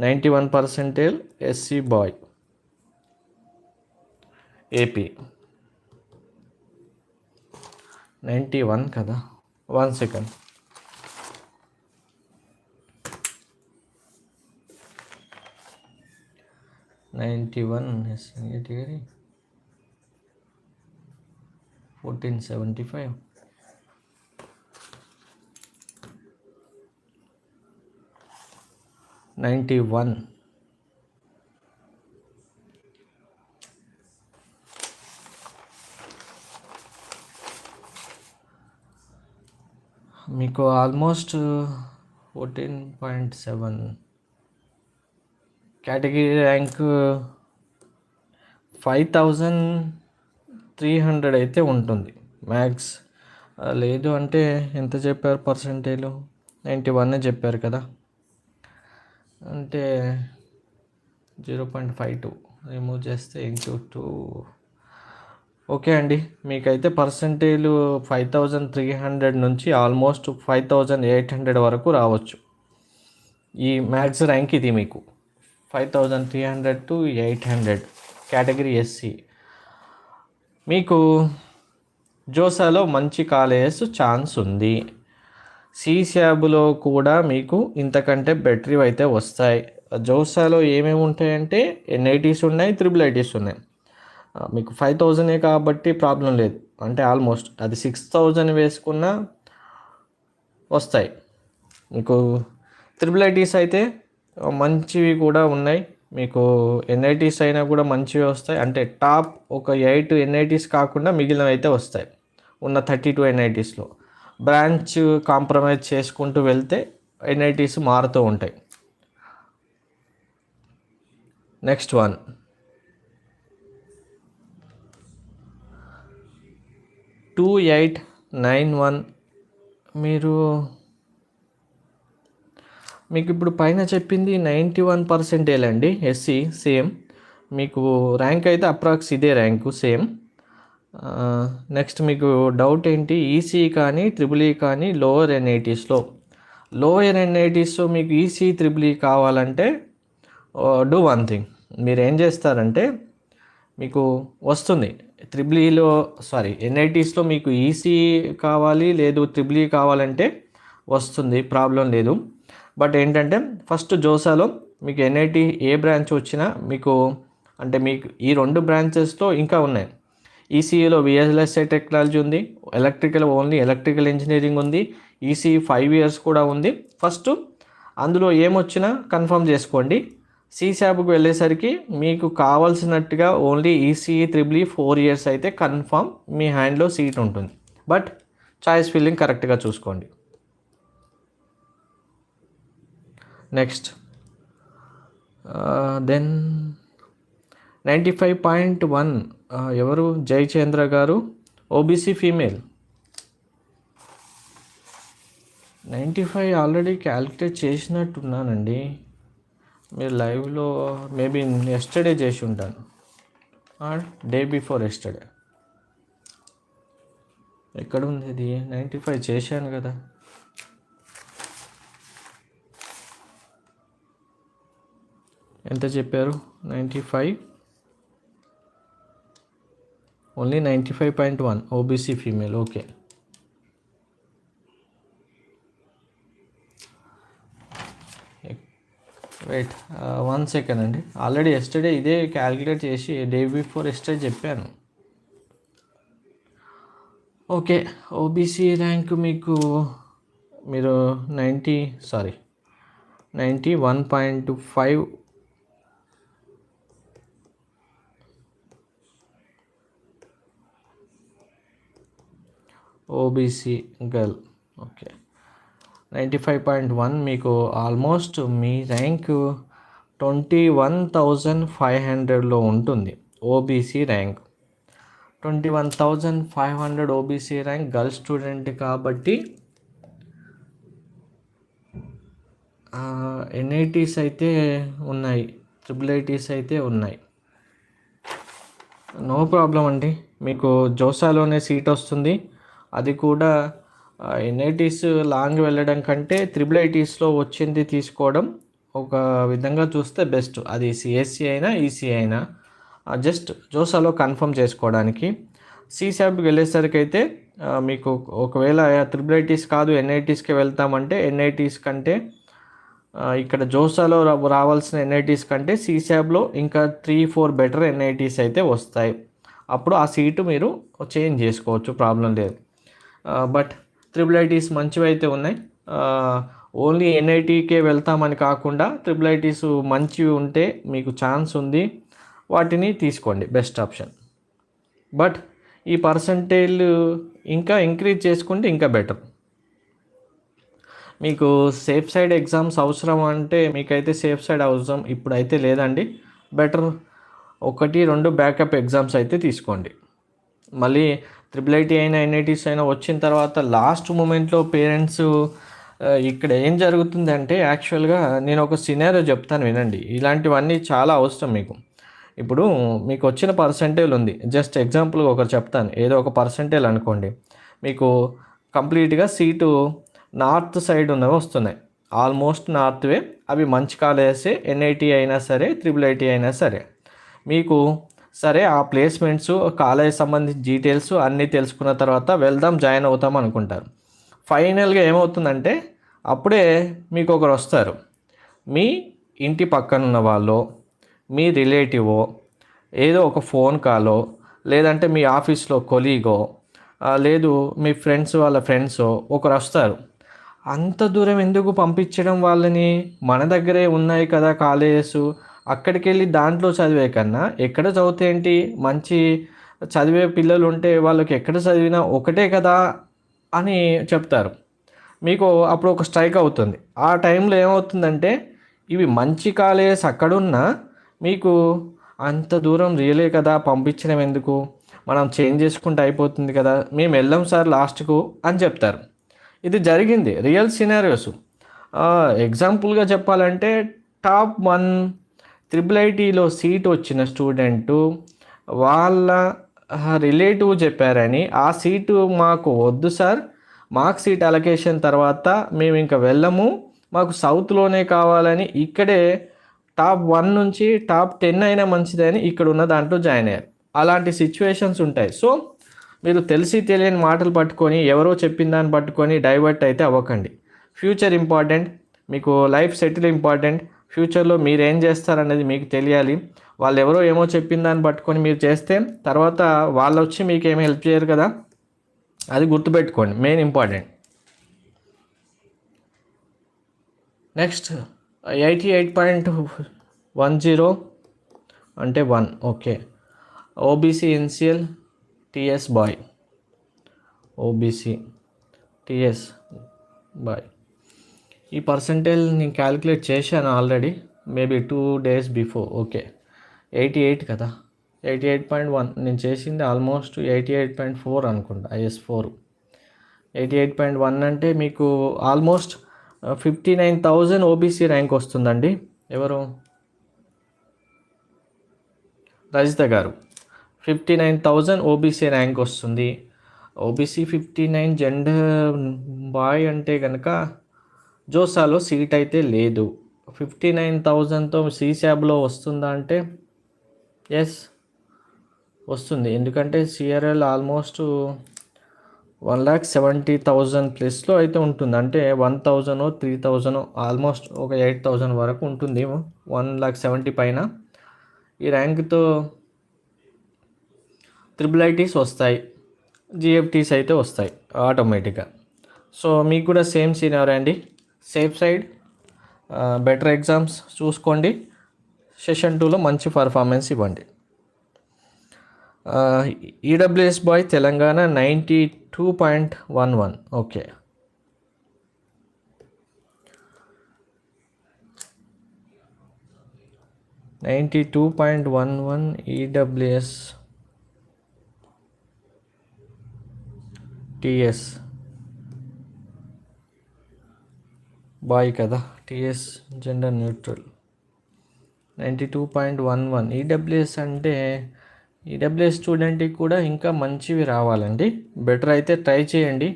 Speaker 1: 91% ఎస్సీ బాయ్, ఏపీ. 91 కదా, 1 సెకండ్. కేటగిరీ 1475. మీకు ఆల్మోస్ట్ 14.7 కేటగిరీ ర్యాంక్ 5300 అయితే ఉంటుంది మ్యాక్స్. లేదు అంటే ఎంత చెప్పారు పర్సెంటేజ్? 91 చెప్పారు కదా, అంటే 0.52 రిమూవ్ చేస్తే ఇంటూ 2. ఓకే అండి, మీకైతే పర్సెంటేజ్ 5300 నుంచి ఆల్మోస్ట్ 5800 వరకు రావచ్చు. ఈ మ్యాథ్స్ ర్యాంక్ ఇది మీకు 5300 to 800 కేటగిరీ ఎస్సీ. మీకు జోసాలో మంచి కాలేజెస్ ఛాన్స్ ఉంది. సిశాబ్లో కూడా మీకు ఇంతకంటే బెటరీ అయితే వస్తాయి. జోసాలో ఏమేమి ఉంటాయంటే ఎన్ఐటీస్ ఉన్నాయి, త్రిబుల్ ఐటీస్ ఉన్నాయి. మీకు 5000 కాబట్టి ప్రాబ్లం లేదు. అంటే ఆల్మోస్ట్ అది 6000 వేసుకున్నా వస్తాయి. మీకు త్రిబుల్ ఐటీస్ అయితే మంచివి కూడా ఉన్నాయి. మీకు ఎన్ఐటీస్ అయినా కూడా మంచివి వస్తాయి. అంటే టాప్ ఒక 8 ఎన్ఐటీస్ కాకుండా మిగిలినవి అయితే వస్తాయి. ఉన్న 32 ఎన్ఐటీస్లో బ్రాంచ్ కాంప్రమైజ్ చేసుకుంటూ వెళ్తే ఎన్ఐటీస్ మారుతూ ఉంటాయి. Next one 2891. మీకు ఇప్పుడు పైన చెప్పింది 91% అండి. SC same. మీకు ర్యాంక్ అయితే అప్రాక్స్ ఇదే ర్యాంకు సేమ్. నెక్స్ట్ మీకు డౌట్ ఏంటి, ఈసీ కానీ ట్రిపుల్ ఈ కానీ లోవర్ ఎన్ఐటీస్లో మీకు ఈసీ ట్రిపుల్ ఈ కావాలంటే డూ వన్ థింగ్. మీరు ఏం చేస్తారంటే, మీకు వస్తుంది ఎన్ఐటీస్లో మీకు ఈసీ కావాలి లేదు ట్రిపుల్ ఈ కావాలంటే వస్తుంది, ప్రాబ్లం లేదు. బట్ ఏంటంటే ఫస్ట్ జోసాలో మీకు ఎన్ఐటీ ఏ బ్రాంచ్ వచ్చినా మీకు ఈ 2 బ్రాంచెస్లో ఇంకా ఉన్నాయి. ఈసీఈలో విఎల్ఎస్ఐ టెక్నాలజీ ఉంది, ఓన్లీ ఎలక్ట్రికల్ ఇంజనీరింగ్ ఉంది, ఈసీ 5 years కూడా ఉంది. ఫస్ట్ అందులో ఏమొచ్చినా కన్ఫర్మ్ చేసుకోండి. సిశాప్కి వెళ్ళేసరికి మీకు కావాల్సినట్టుగా only ECE triple E 4 years అయితే కన్ఫర్మ్ మీ హ్యాండ్లో సీట్ ఉంటుంది. బట్ చాయిస్ ఫిల్లింగ్ కరెక్ట్గా చూసుకోండి. నెక్స్ట్ దెన్ 95.1 ఎవరు, జయచంద్ర గారు, ఓబీసీ ఫీమేల్. 95 ఆల్రెడీ క్యాలిక్యులేట్ చేసినట్టున్నానండి. మీరు లైవ్లో మేబీ ఎస్టర్డే చేసి ఉంటాను, డే బిఫోర్ ఎస్టర్డే. ఎక్కడ ఉంది ఇది? 95 చేశాను కదా. ఎంత చెప్పారు? 95, only 95.1 OBC female. Okay, wait 1 second అండి. ఆల్రెడీ ఎస్టర్డే ఇదే క్యాలిక్యులేట్ చేసి డే బిఫోర్ ఎస్టర్డే చెప్పాను. ఓకే, ఓబీసీ ర్యాంక్ మీరు 91.5 ఓబీసీ గర్ల్. ఓకే, 95.1 మీకు ఆల్మోస్ట్ మీ ర్యాంక్ 21,500లో ఉంటుంది. OBC rank 21,500 OBC rank, girl student కాబట్టి ఎన్ఐటీస్ అయితే ఉన్నాయి, ట్రిపుల్ ఐటీస్ అయితే ఉన్నాయి. నో ప్రాబ్లం అండి, మీకు జోసాలోనే సీట్ వస్తుంది. అది కూడా ఎన్ఐటీస్ లాంగ్ వెళ్ళడం కంటే ట్రిపుల్ ఐటీస్లో వచ్చింది తీసుకోవడం ఒక విధంగా చూస్తే బెస్ట్. అది సిఎస్సి అయినా ఈసీ అయినా జస్ట్ జోసాలో కన్ఫర్మ్ చేసుకోవడానికి. సిశాప్కి వెళ్ళేసరికి అయితే మీకు ఒకవేళ ట్రిపుల్ ఐటీస్ కాదు ఎన్ఐటీస్కి వెళ్తామంటే ఎన్ఐటీస్ కంటే ఇక్కడ జోసాలో రావాల్సిన ఎన్ఐటీస్ కంటే సిశాప్లో ఇంకా 3-4 బెటర్ ఎన్ఐటీస్ అయితే వస్తాయి. అప్పుడు ఆ సీటు మీరు చేంజ్ చేసుకోవచ్చు, ప్రాబ్లం లేదు. బట్ ట్రిపుల్ ఐటీస్ మంచివి అయితే ఉన్నాయి. ఓన్లీ ఎన్ఐటీకే వెళ్తామని కాకుండా ట్రిపుల్ ఐటీస్ మంచివి ఉంటే మీకు ఛాన్స్ ఉంది, వాటిని తీసుకోండి, బెస్ట్ ఆప్షన్. బట్ ఈ పర్సంటేజ్ ఇంకా ఇంక్రీజ్ చేసుకుంటే ఇంకా బెటర్. మీకు సేఫ్ సైడ్ ఎగ్జామ్స్ అవసరం అంటే మీకైతే సేఫ్ సైడ్ అవసరం ఇప్పుడైతే లేదండి. బెటర్ 1-2 బ్యాకప్ ఎగ్జామ్స్ అయితే తీసుకోండి. మళ్ళీ ట్రిపుల్ ఐటీ అయినా ఎన్ఐటీస్ అయినా వచ్చిన తర్వాత లాస్ట్ మూమెంట్లో పేరెంట్స్ ఇక్కడ ఏం జరుగుతుందంటే, యాక్చువల్గా నేను ఒక సినారియో చెప్తాను వినండి. ఇలాంటివన్నీ చాలా అవసరం మీకు. ఇప్పుడు మీకు వచ్చిన పర్సంటేజ్ ఉంది, జస్ట్ ఎగ్జాంపుల్గా ఒకటి చెప్తాను. ఏదో ఒక పర్సంటేజ్ అనుకోండి, మీకు కంప్లీట్గా సీటు నార్త్ సైడ్ ఉన్నవి వస్తున్నాయి, ఆల్మోస్ట్ నార్త్వే. అవి మంచి కాలేజెసే, ఎన్ఐటీ అయినా సరే ట్రిపుల్ ఐటీ అయినా సరే. మీకు సరే ఆ ప్లేస్మెంట్స్ కాలేజ్ సంబంధించి డీటెయిల్స్ అన్నీ తెలుసుకున్న తర్వాత వెళ్దాం జాయిన్ అవుతాం అనుకుంటారు. ఫైనల్గా ఏమవుతుందంటే అప్పుడే మీకు ఒకరు వస్తారు, మీ ఇంటి పక్కన ఉన్న వాళ్ళు, మీ రిలేటివో, ఏదో ఒక ఫోన్ కాలో, లేదంటే మీ ఆఫీస్లో కొలీగో, లేదు మీ ఫ్రెండ్స్ వాళ్ళ ఫ్రెండ్సో ఒకరు వస్తారు. అంత దూరం ఎందుకు పంపించడం వాళ్ళని, మన దగ్గరే ఉన్నాయి కదా కాలేజెస్, అక్కడికి వెళ్ళి దాంట్లో చదివే కన్నా ఎక్కడ చదివితే ఏంటి, మంచి చదివే పిల్లలు ఉంటే వాళ్ళకి ఎక్కడ చదివినా ఒకటే కదా అని చెప్తారు. మీకు అప్పుడు ఒక స్ట్రైక్ అవుతుంది. ఆ టైంలో ఏమవుతుందంటే, ఇవి మంచి కాలేజెస్ అక్కడున్నా మీకు అంత దూరం రియలే కదా, పంపించడం ఎందుకు, మనం చేంజ్ చేసుకుంటే అయిపోతుంది కదా, మేము వెళ్ళాం సార్ లాస్ట్కు అని చెప్తారు. ఇది జరిగింది, రియల్ సినారియోస్. ఎగ్జాంపుల్గా చెప్పాలంటే టాప్ 1 ట్రిపుల్ ఐటీలో సీట్ వచ్చిన స్టూడెంటు వాళ్ళ రిలేటివ్ చెప్పారని, ఆ సీటు మాకు వద్దు సార్, మాకు సీట్ అలొకేషన్ తర్వాత మేము ఇంకా వెళ్ళము, మాకు సౌత్లోనే కావాలని ఇక్కడే టాప్ 1 నుంచి టాప్ 10 అయినా మంచిదని ఇక్కడ ఉన్న దాంట్లో జాయిన్ అయ్యారు. అలాంటి సిచ్యువేషన్స్ ఉంటాయి. సో మీరు తెలిసి తెలియని మాటలు పట్టుకొని ఎవరో చెప్పిన దాన్ని పట్టుకొని డైవర్ట్ అయితే అవ్వకండి. ఫ్యూచర్ ఇంపార్టెంట్, మీకు లైఫ్ సెటిల్ ఇంపార్టెంట్. ఫ్యూచర్లో మీరు ఏం చేస్తారనేది మీకు తెలియాలి. వాళ్ళు ఎవరో ఏమో చెప్పిన దాన్ని పట్టుకొని మీరు చేస్తే తర్వాత వాళ్ళు వచ్చి మీకు ఏమి హెల్ప్ చేయరు కదా, అది గుర్తుపెట్టుకోండి, మెయిన్ ఇంపార్టెంట్. నెక్స్ట్ 88.10 అంటే 1. Okay. OBC NCL TS boy, OBC TS boy. ఈ పర్సంటేజ్ నేను క్యాలిక్యులేట్ చేశాను already, maybe 2 days before. Okay, 88 కదా, 88.1 నేను చేసింది ఆల్మోస్ట్ 88.4 అనుకుంటా, IS4. 88.1 అంటే మీకు ఆల్మోస్ట్ 59,000 ఓబీసీ ర్యాంక్ వస్తుందండి. ఎవరు? రజిత గారు. 59,000 ఓబీసీ ర్యాంక్ వస్తుంది. ఓబీసీ 59 జెండర్ బాయ్ అంటే కనుక జోసాలో సీట్ అయితే లేదు. 59,000తో సీశాబ్లో వస్తుందా అంటే ఎస్ వస్తుంది, ఎందుకంటే సిఆర్ఎల్ ఆల్మోస్ట్ 1,70,000 ప్లస్లో అయితే ఉంటుంది. అంటే 1,000 3,000 ఆల్మోస్ట్ ఒక 8,000 వరకు ఉంటుంది, 1,70,000 పైన. ఈ ర్యాంక్తో ట్రిపుల్ ఐటీస్ వస్తాయి, జిఎఫ్టీస్ అయితే వస్తాయి ఆటోమేటిక్గా. సో మీకు కూడా సేమ్ సీనియర్ అండి, సేఫ్ సైడ్, బెటర్ ఎగ్జామ్స్ చూసుకోండి, సెషన్ 2లో మంచి పర్ఫార్మెన్స్ ఇవ్వండి. EWS boy Telangana 92.11. Okay, 92.11 EWS TS boy కదా, టిఎస్ జెండర్ న్యూట్రల్. 92.11 ఈడబ్ల్యూఎస్ అంటే ఈడబ్ల్యూఎస్ స్టూడెంట్కి కూడా ఇంకా మంచివి రావాలండి, బెటర్ అయితే ట్రై చేయండి.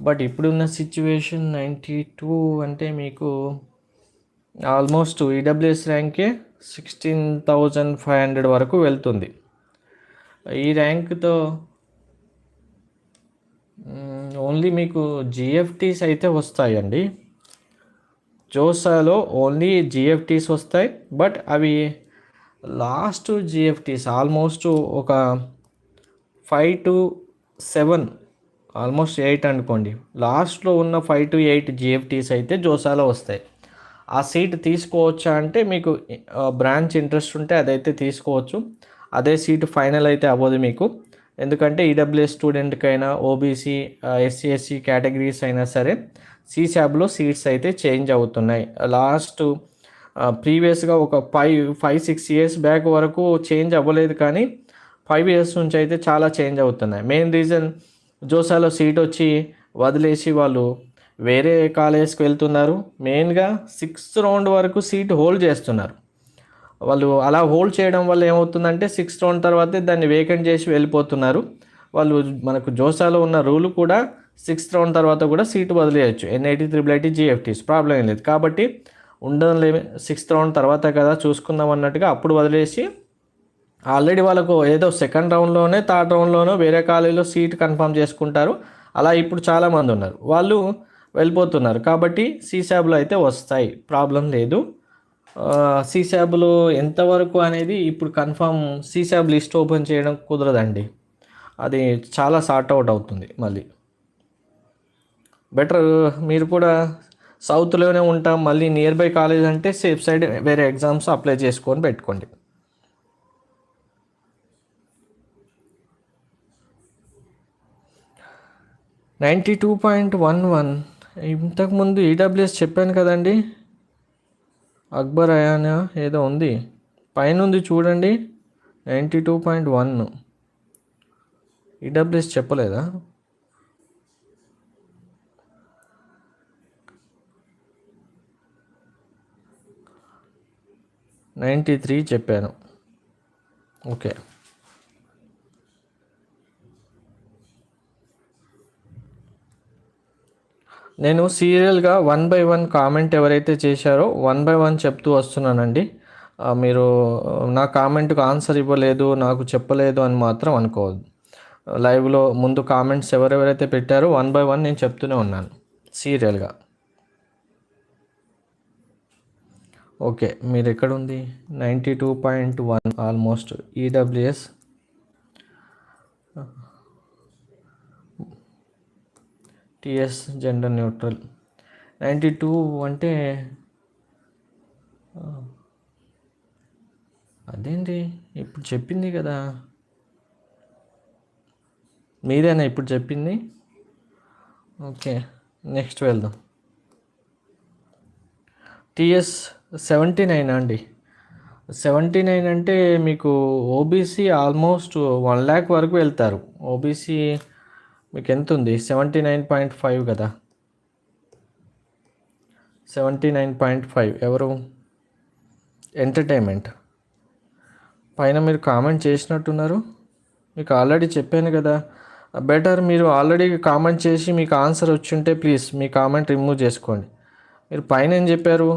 Speaker 1: బట్ ఇప్పుడున్న సిచ్యువేషన్ 92 అంటే మీకు ఆల్మోస్ట్ ఈడబ్ల్యూఎస్ ర్యాంకే 16,500 వరకు వెళ్తుంది. ఈ ర్యాంక్తో ఓన్లీ మీకు జిఎఫ్టీస్ అయితే వస్తాయండి, జోసాలో ఓన్లీ జిఎఫ్టీస్ వస్తాయి. బట్ అవి లాస్ట్ జిఎఫ్టీస్ ఆల్మోస్ట్ ఒక 5 to 7, ఆల్మోస్ట్ 8 అనుకోండి, లాస్ట్లో ఉన్న 5 to 8 జిఎఫ్టీస్ అయితే జోసాలో వస్తాయి. ఆ సీట్ తీసుకోవచ్చా అంటే మీకు బ్రాంచ్ ఇంట్రెస్ట్ ఉంటే అదైతే తీసుకోవచ్చు, అదే సీటు ఫైనల్ అయితే అవ్వదు మీకు. ఎందుకంటే ఈడబ్ల్యూఎస్ స్టూడెంట్కైనా ఓబీసీ ఎస్సీ ఎస్సీ కేటగిరీస్ అయినా సరే సీశాబ్లో సీట్స్ అయితే చేంజ్ అవుతున్నాయి. లాస్ట్ ప్రీవియస్గా ఒక 5-6 years బ్యాక్ వరకు చేంజ్ అవ్వలేదు, కానీ 5 years నుంచి అయితే చాలా చేంజ్ అవుతున్నాయి. మెయిన్ రీజన్ జోసాలో సీట్ వచ్చి వదిలేసి వాళ్ళు వేరే కాలేజ్కి వెళ్తున్నారు. మెయిన్గా 6th round వరకు సీట్ హోల్డ్ చేస్తున్నారు. వాళ్ళు అలా హోల్డ్ చేయడం వల్ల ఏమవుతుందంటే 6th round తర్వాతే దాన్ని వేకెంట్ చేసి వెళ్ళిపోతున్నారు వాళ్ళు. మనకు జోసాలో ఉన్న రూల్ కూడా 6th round తర్వాత కూడా సీటు వదిలేయచ్చు, NIT triple IT GFTIs problem ఏం లేదు. కాబట్టి ఉండడం లేదు, 6th round తర్వాత కదా చూసుకుందాం అన్నట్టుగా అప్పుడు వదిలేసి ఆల్రెడీ వాళ్ళకు ఏదో 2nd roundలోనే 3rd roundలోనో వేరే కాలేజీలో సీట్ కన్ఫర్మ్ చేసుకుంటారు. అలా ఇప్పుడు చాలామంది ఉన్నారు, వాళ్ళు వెళ్ళిపోతున్నారు. కాబట్టి సీశాబ్లో అయితే వస్తాయి, ప్రాబ్లం లేదు. సీశాబ్లో ఎంతవరకు అనేది ఇప్పుడు కన్ఫర్మ్ సీశాబ్ లిస్ట్ ఓపెన్ చేయడం కుదరదండి, అది చాలా సార్ట్ అవుట్ అవుతుంది మళ్ళీ. బెటర్ మీరు కూడా సౌత్లోనే ఉంటాం, మళ్ళీ నియర్ బై కాలేజ్ అంటే సేఫ్ సైడ్ వేరే ఎగ్జామ్స్ అప్లై చేసుకొని పెట్టుకోండి. $92.11 ఇంతకుముందు ఈడబ్ల్యూఎస్ చెప్పాను కదండి, అక్బర్ అయానా ఏదో ఉంది, పైనుంది చూడండి, 92.1. ఈడబ్ల్యూఎస్ చెప్పలేదా? $93 చెప్పాను. ఓకే, నేను సీరియల్గా 1 by 1 కామెంట్ ఎవరైతే చేశారో 1 by 1 చెప్తూ వస్తున్నానండి. మీరు నా కామెంట్కి ఆన్సర్ ఇవ్వలేదు, నాకు చెప్పలేదు అని మాత్రం అనుకోవద్దు. లైవ్లో ముందు కామెంట్స్ ఎవరెవరైతే పెట్టారో 1 by 1 నేను చెప్తూనే ఉన్నాను సీరియల్గా. ఓకే, మీరు ఎక్కడుంది? 92.1 almost. EWS TS gender neutral 92 అంటే అదేంటి ఇప్పుడు చెప్పింది కదా, మీరేనా ఇప్పుడు చెప్పింది? ఓకే, నెక్స్ట్ వెళ్దాం. టిఎస్ 79 అండి. 79 అంటే మీకు ఓబీసీ ఆల్మోస్ట్ 1 lakh వరకు వెళ్తారు. ఓబీసీ మీకు ఎంత ఉంది? 79.5 కదా. 79.5 ఎవరు? ఎంటర్టైన్మెంట్. పైన మీరు కామెంట్ చేసినట్టున్నారు, మీకు ఆల్రెడీ చెప్పాను కదా. బెటర్ మీరు ఆల్రెడీ కామెంట్ చేసి మీకు ఆన్సర్ వచ్చుంటే ప్లీజ్ మీ కామెంట్ రిమూవ్ చేసుకోండి. మీరు పైన ఏం చెప్పారు?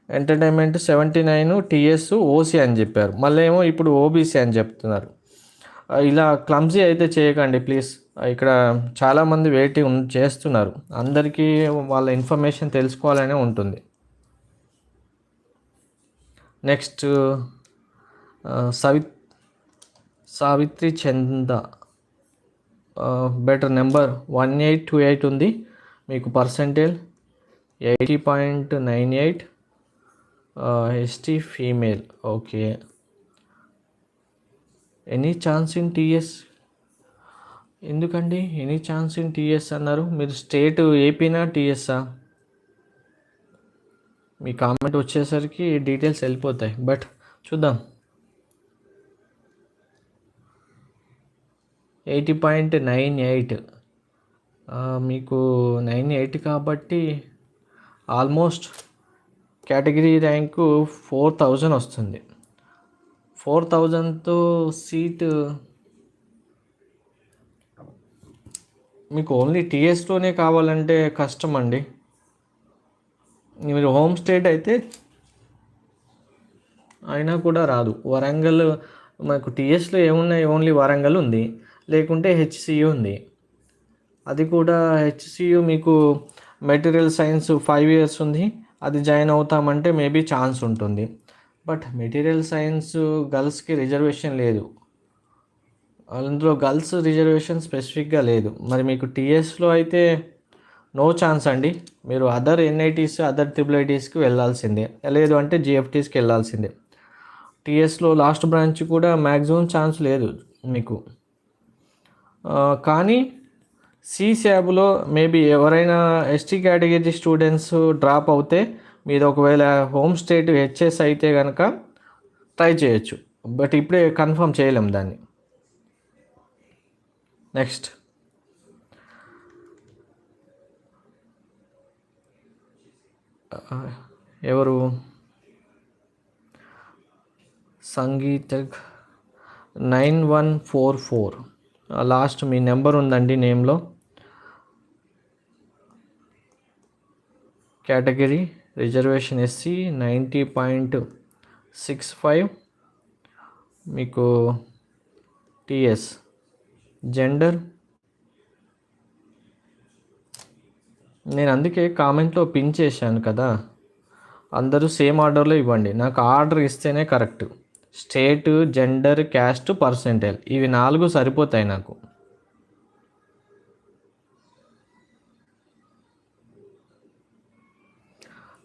Speaker 1: ఎంటర్టైన్మెంట్ 79, టీఎస్ ఓసీ అని చెప్పారు, మళ్ళీ ఏమో ఇప్పుడు ఓబీసీ అని చెప్తున్నారు. ఇలా క్లమ్జీ అయితే చేయకండి ప్లీజ్. ఇక్కడ చాలామంది వెయిటింగ్ చేస్తున్నారు, అందరికీ వాళ్ళ ఇన్ఫర్మేషన్ తెలుసుకోవాలనే ఉంటుంది. నెక్స్ట్ సావిత్రి చంద, బెటర్ నెంబర్ 1828 ఉంది మీకు. Percentage 80.98. ST female. Okay, any chance in TS? ఎందుకండి ఎనీ ఛాన్స్ ఇన్ టీఎస్ అన్నారు? మీరు స్టేట్ ఏపీనా టీఎస్ఆ? మీ కామెంట్ వచ్చేసరికి డీటెయిల్స్ వెళ్ళిపోతాయి, బట్ చూద్దాం. 80.98 మీకు 98 కాబట్టి ఆల్మోస్ట్ కేటగిరీ ర్యాంకు 4000 వస్తుంది. 4000తో సీట్ మీకు ఓన్లీ టీఎస్లోనే కావాలంటే కష్టం అండి. మీరు హోమ్ స్టేట్ అయితే అయినా కూడా రాదు. వరంగల్ మనకు టీఎస్లో ఏమున్నాయి? ఓన్లీ వరంగల్ ఉంది, లేకుంటే హెచ్సియు ఉంది. అది కూడా హెచ్సియు మీకు మెటీరియల్ సైన్స్ 5 years ఉంది, అది జాయిన్ అవుతామంటే మేబీ ఛాన్స్ ఉంటుంది. బట్ మెటీరియల్ సైన్స్ గర్ల్స్కి రిజర్వేషన్ లేదు, అందులో గర్ల్స్ రిజర్వేషన్ స్పెసిఫిక్గా లేదు. మరి మీకు టీఎస్లో అయితే నో ఛాన్స్ అండి. మీరు అదర్ ఎన్ఐటీస్, అదర్ ట్రిపుల్ వెళ్ళాల్సిందే, లేదు అంటే జిఎఫ్టీస్కి వెళ్ళాల్సిందే. టీఎస్లో లాస్ట్ బ్రాంచ్ కూడా మ్యాక్సిమం ఛాన్స్ లేదు మీకు. కానీ సిశాబ్లో మేబీ ఎవరైనా ఎస్టీ కేటగిరీ స్టూడెంట్స్ డ్రాప్ అవుతే మీది ఒకవేళ హోమ్ స్టేట్ హెచ్ఎస్ అయితే కనుక ట్రై చేయొచ్చు, బట్ ఇప్పుడే కన్ఫర్మ్ చేయలేం దాన్ని. నెక్స్ట్ ఎవరు? సంగీత 9144 లాస్ట్ మీ నెంబర్ ఉందండి నేమ్లో. కేటగిరీ రిజర్వేషన్ ఎస్సీ 90.65 మీకు. టిఎస్ జెండర్ నేను అందుకే కామెంట్లో పిన్ చేశాను కదా, అందరూ సేమ్ ఆర్డర్లో ఇవ్వండి. నాకు ఆర్డర్ ఇస్తేనే correct. State, gender, caste, percentage ఇవి 4 సరిపోతాయి నాకు.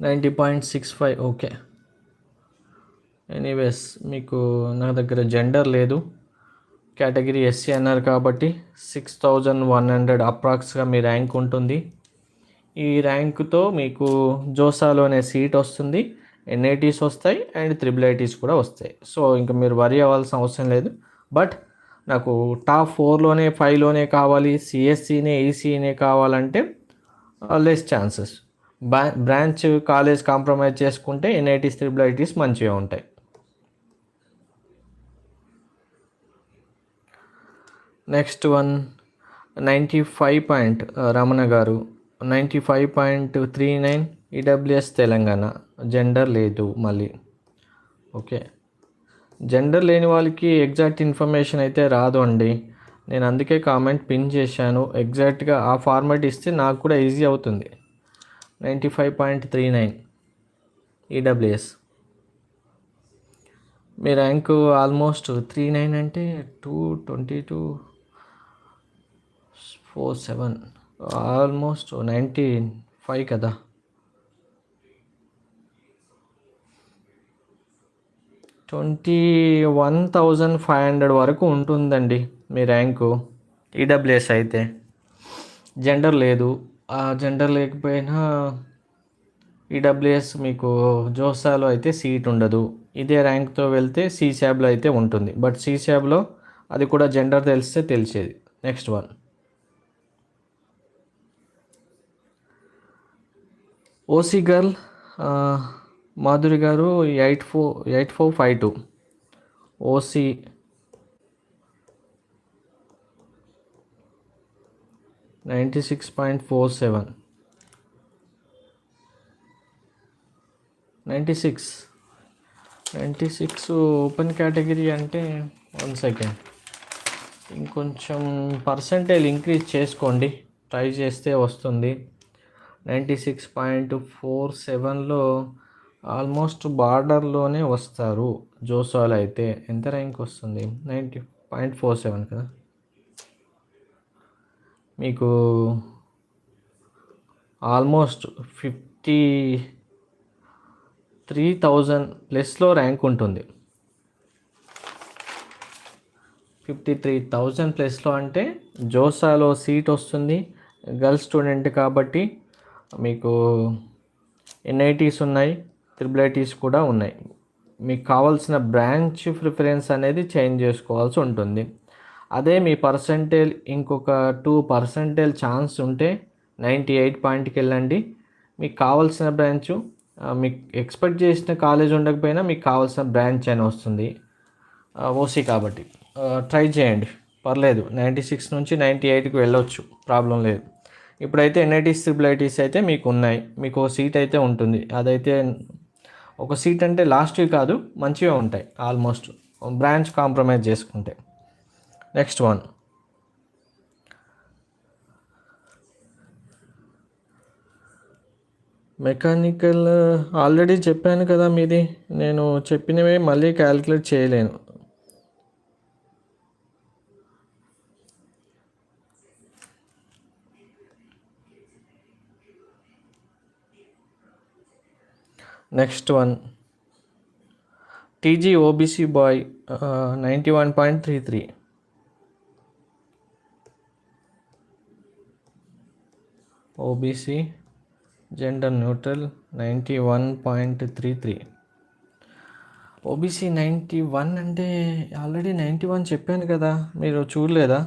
Speaker 1: $90.65 ఓకే. ఎనీవేస్ మీకు నా దగ్గర జెండర్ లేదు, కేటగిరీ ఎస్సీ అన్నారు కాబట్టి 6100 అప్రాక్స్గా మీ ర్యాంక్ ఉంటుంది. ఈ ర్యాంకుతో మీకు జోసాలోనే సీట్ వస్తుంది. ఎన్ఐటీస్ వస్తాయి అండ్ త్రిబుల్ ఐటీస్ కూడా వస్తాయి. సో ఇంకా మీరు వరీ అవ్వాల్సిన అవసరం లేదు. బట్ నాకు టాప్ 4లోనే 5లోనే కావాలి, సిఎస్సినే ఈసీనే కావాలంటే less chances. Branch college compromise చేసుకుంటే ఎన్ఐటీస్ త్రిబుల్ ఐటీస్ మంచిగా ఉంటాయి. నెక్స్ట్ వన్ 95 రమణ గారు 95.39 ఈడబ్ల్యూఎస్ తెలంగాణ. జెండర్ లేదు మళ్ళీ. ఓకే, జెండర్ లేని వాళ్ళకి ఎగ్జాక్ట్ ఇన్ఫర్మేషన్ అయితే రాదు అండి. నేను అందుకే కామెంట్ పిన్ చేశాను. ఎగ్జాక్ట్గా ఆ ఫార్మాట్ ఇస్తే నాకు కూడా ఈజీ అవుతుంది. 95.39 ఈడబ్ల్యూఎస్. మీ ర్యాంకు ఆల్మోస్ట్ 39 అంటే 222.47 ఆల్మోస్ట్ 95 కదా. 21,500 వరకు ఉంటుందండి మీ ర్యాంకు ఈడబ్ల్యూఎస్ అయితే. జెండర్ లేదు. ఆ జెండర్ లేకపోయినా ఈడబ్ల్యూఎస్ మీకు జోసాలో అయితే సీట్ ఉండదు. ఇదే ర్యాంక్తో వెళ్తే సీశాబ్లో అయితే ఉంటుంది. బట్ సీశాబ్లో అది కూడా జెండర్ తెలిస్తే తెలిసేది. Next one OC girl Madhuri గారు 8452 ఓసీ. $96.47 96 ఓపెన్ కేటగిరీ అంటే 1 సెకండ్ ఇంకొంచెం పర్సంటేజ్ ఇంక్రీజ్ చేసుకోండి, ట్రై చేస్తే వస్తుంది. 96.47లో ఆల్మోస్ట్ బార్డర్లోనే వస్తారు. జోసాలో అయితే ఎంత ర్యాంక్ వస్తుంది? 90.47 కదా. మీకు ఆల్మోస్ట్ 53,000 ప్లస్లో ర్యాంక్ ఉంటుంది. 53,000 ప్లస్లో అంటే జోసాలో సీట్ వస్తుంది. గర్ల్స్ స్టూడెంట్ కాబట్టి మీకు ఎన్ఐటీస్ ఉన్నాయి, త్రిబుల్ ఐటీస్ కూడా ఉన్నాయి. మీకు కావాల్సిన బ్రాంచ్ ప్రిఫరెన్స్ అనేది చేంజ్ చేసుకోవాల్సి ఉంటుంది. అదే మీ పర్సంటేజ్ ఇంకొక 2% ఛాన్స్ ఉంటే 98 పాయింట్కి వెళ్ళండి. మీకు కావాల్సిన బ్రాంచు మీకు ఎక్స్పెక్ట్ చేసిన కాలేజ్ ఉండకపోయినా మీకు కావాల్సిన బ్రాంచ్ అని వస్తుంది. ఓసీ కాబట్టి ట్రై చేయండి, పర్లేదు. 96 నుంచి 98కి వెళ్ళొచ్చు, ప్రాబ్లం లేదు. ఇప్పుడైతే ఎన్ఐటీస్ త్రిబుల్ ఐటీస్ అయితే మీకు ఉన్నాయి. మీకు ఒక సీట్ అయితే ఉంటుంది. అదైతే ఒక సీట్ అంటే లాస్ట్వి కాదు, మంచిగా ఉంటాయి ఆల్మోస్ట్ బ్రాంచ్ కాంప్రమైజ్ చేసుకుంటే. నెక్స్ట్ వన్ మెకానికల్ ఆల్రెడీ చెప్పాను కదా మీది. నేను చెప్పినవే మళ్ళీ క్యాలిక్యులేట్ చేయలేను. Next one TG OBC boy 91.33 OBC gender neutral 91.33 OBC 91 అంటే ఆల్రెడీ 91 చెప్పాను కదా, మీరు చూడలేదా?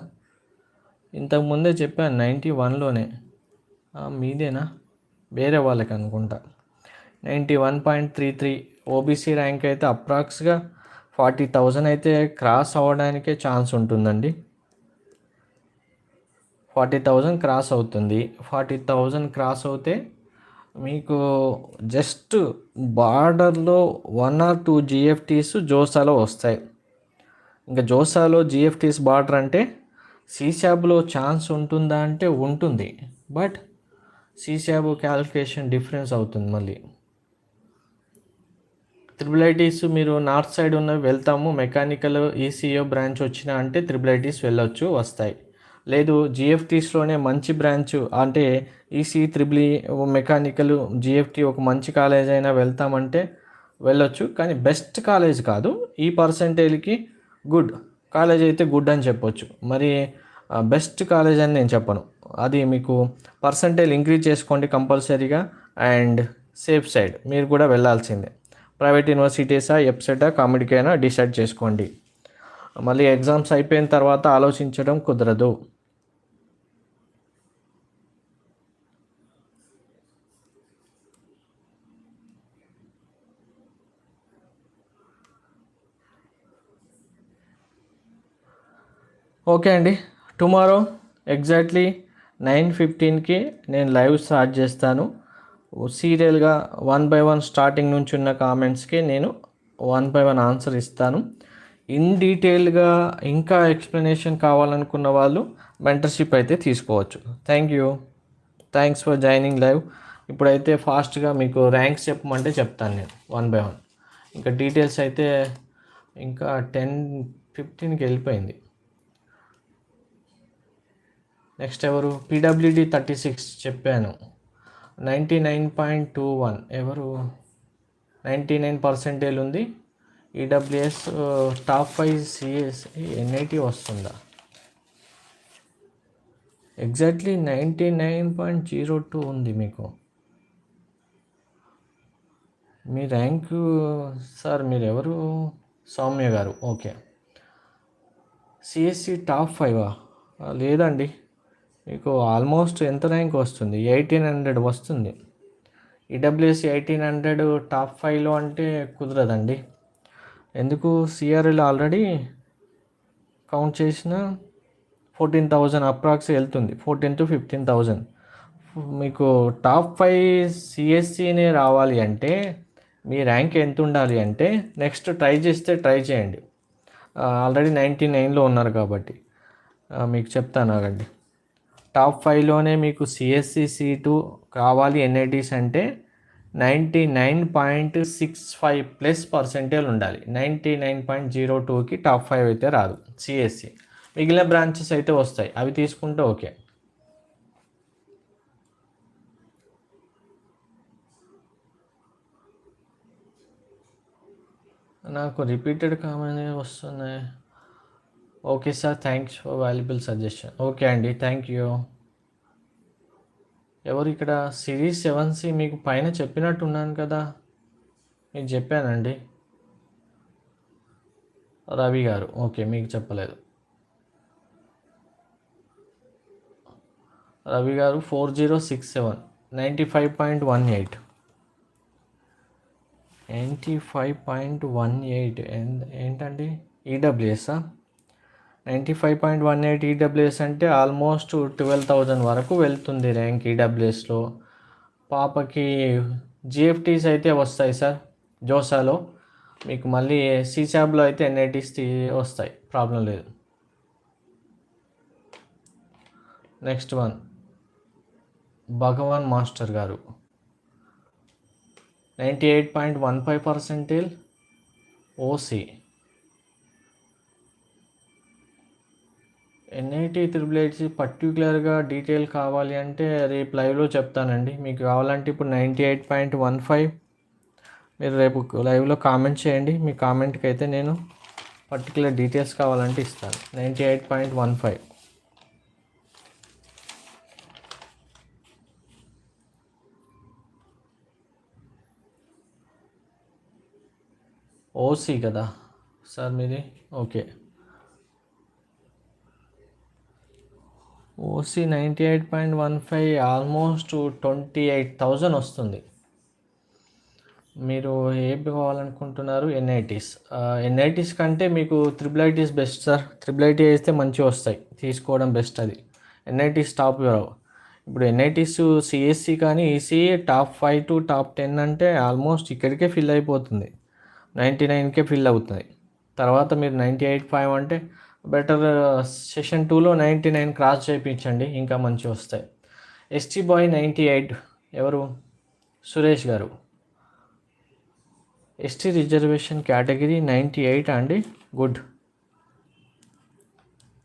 Speaker 1: ఇంతకుముందే చెప్పాను 91లోనే. మీదేనా? వేరే వాళ్ళకి అనుకుంటా. 91.33 ఓబీసీ ర్యాంక్ అయితే అప్రాక్స్గా 40,000 అయితే క్రాస్ అవ్వడానికే ఛాన్స్ ఉంటుందండి. 40,000 క్రాస్ అవుతుంది. 40,000 క్రాస్ అవుతే మీకు జస్ట్ బార్డర్లో 1 or 2 జిఎఫ్టీస్ జోసాలో వస్తాయి. ఇంకా జోసాలో జిఎఫ్టీస్ బార్డర్ అంటే సీశాబ్లో ఛాన్స్ ఉంటుందా అంటే ఉంటుంది. బట్ సీశాబ్ క్యాలిక్యులేషన్ డిఫరెన్స్ అవుతుంది. మళ్ళీ త్రిబుల్ ఐటీస్ మీరు నార్త్ సైడ్ ఉన్నవి వెళ్తాము, మెకానికల్ ఈసీఓ బ్రాంచ్ వచ్చినా అంటే త్రిబుల్ ఐటీస్ వెళ్ళొచ్చు, వస్తాయి. లేదు జిఎఫ్టీస్లోనే మంచి బ్రాంచ్ అంటే ఈసీ త్రిబుల్ మెకానికల్ జిఎఫ్టీ ఒక మంచి కాలేజ్ అయినా వెళ్తామంటే వెళ్ళొచ్చు. కానీ బెస్ట్ కాలేజ్ కాదు, ఈ పర్సంటేజ్కి గుడ్ కాలేజ్ అయితే గుడ్ అని చెప్పొచ్చు. మరి బెస్ట్ కాలేజ్ అని నేను చెప్పను. అది మీకు పర్సంటేజ్ ఇంక్రీజ్ చేసుకోండి కంపల్సరీగా. అండ్ సేఫ్ సైడ్ మీరు కూడా వెళ్ళాల్సిందే. ప్రైవేట్ యూనివర్సిటీసా, ఎప్సెటా, కామెడీకైనా డిసైడ్ చేసుకోండి. మళ్ళీ ఎగ్జామ్స్ అయిపోయిన తర్వాత ఆలోచించడం కుదరదు. ఓకే అండి, టుమారో ఎగ్జాక్ట్లీ 9:15కి నేను లైవ్ స్టార్ట్ చేస్తాను. సీరియల్గా 1 by 1 స్టార్టింగ్ నుంచి ఉన్న కామెంట్స్కి నేను 1 by 1 ఆన్సర్ ఇస్తాను. ఇన్ డీటెయిల్గా ఇంకా ఎక్స్ప్లెనేషన్ కావాలనుకున్న వాళ్ళు మెంటర్షిప్ అయితే తీసుకోవచ్చు. Thanks for joining live. ఇప్పుడైతే ఫాస్ట్గా మీకు ర్యాంక్స్ చెప్పమంటే చెప్తాను నేను 1 by 1. ఇంకా డీటెయిల్స్ అయితే ఇంకా 10:15కి వెళ్ళిపోయింది. నెక్స్ట్ ఎవరు? PWD 36 చెప్పాను. 99.21 ఎవరు? 99% ఉంది. EWS టాప్ 5 CS NIT వస్తుందా? ఎగ్జాక్ట్లీ 99.02 ఉంది మీకు. మీ ర్యాంకు సార్ మీరు ఎవరు? సౌమ్య గారు. ఓకే. CSC టాప్ 5 లేదండి. మీకు ఆల్మోస్ట్ ఎంత ర్యాంక్ వస్తుంది? 1800 వస్తుంది. EWS 1800 టాప్ 5లో అంటే కుదరదండి. ఎందుకు? CRL ఆల్రెడీ కౌంట్ చేసిన 14,000 అప్రాక్స్ వెళ్తుంది. 14,000 to 15,000. మీకు టాప్ 5 CSCనే రావాలి అంటే మీ ర్యాంక్ ఎంత ఉండాలి అంటే నెక్స్ట్ ట్రై చేయండి. ఆల్రెడీ 99లో ఉన్నారు కాబట్టి మీకు చెప్తాను ఆగండి. టాప్ 5లోనే మీకు CSC సీటు కావాలి NITs అంటే 99.65+ ఉండాలి. 99.02కి టాప్ 5 అయితే రాదు CSC. మిగిలిన బ్రాంచెస్ అయితే వస్తాయి, అవి తీసుకుంటే ఓకే. నాకు రిపీటెడ్ కామెంట్ వస్తున్నాయి. Okay sir, thanks for valuable suggestion. Okay అండి, థ్యాంక్ యూ. ఎవరు ఇక్కడ? సిరీస్ 7C మీకు పైన చెప్పినట్టున్నాను కదా. మీకు చెప్పానండి. రవి గారు. ఓకే, మీకు చెప్పలేదు. రవి గారు 4067 95.18 95.18 ఏంటండి? ఈడబ్ల్యూఎస్ఆ? 95.18 ఈడబ్ల్యూఎస్ అంటే ఆల్మోస్ట్ 12,000 వరకు వెళ్తుంది ర్యాంక్ ఈడబ్ల్యూఎస్లో. పాపకి జిఎఫ్టీస్ అయితే వస్తాయి సార్ జోసాలో. మీకు మళ్ళీ సిసాబ్లో అయితే NITs వస్తాయి, ప్రాబ్లం లేదు. నెక్స్ట్ వన్ భగవాన్ మాస్టర్ గారు 98.15% OC. NIT IIIT పర్టికులర్గా డీటెయిల్ కావాలి అంటే రేపు లైవ్లో చెప్తానండి. మీకు కావాలంటే ఇప్పుడు 98.15 మీరు రేపు లైవ్లో కామెంట్ చేయండి. మీ కామెంట్కి అయితే నేను పర్టికులర్ డీటెయిల్స్ కావాలంటే ఇస్తాను. 98.15 OC కదా సార్ మీది? ఓకే. OC 98.15 ఆల్మోస్ట్ 28,000 వస్తుంది. మీరు ఏం కావాలనుకుంటున్నారు? NITs కంటే మీకు IIITs బెస్ట్ సార్. IIIT అయితే మంచిగా వస్తాయి, తీసుకోవడం బెస్ట్ అది. NITs top. ఇప్పుడు NITs CSC కానీ ECE టాప్ 5 to టాప్ 10 అంటే ఆల్మోస్ట్ ఇక్కడికే ఫిల్ అయిపోతుంది. 99కే ఫిల్ అవుతుంది. తర్వాత మీరు 98.5 అంటే బెటర్. సెషన్ 2లో 99 క్రాస్ చేయించండి, ఇంకా మంచిగా వస్తాయి. ST బాయ్ 98 ఎవరు? సురేష్ గారు. ST రిజర్వేషన్ కేటగిరీ 98 అండి. Good,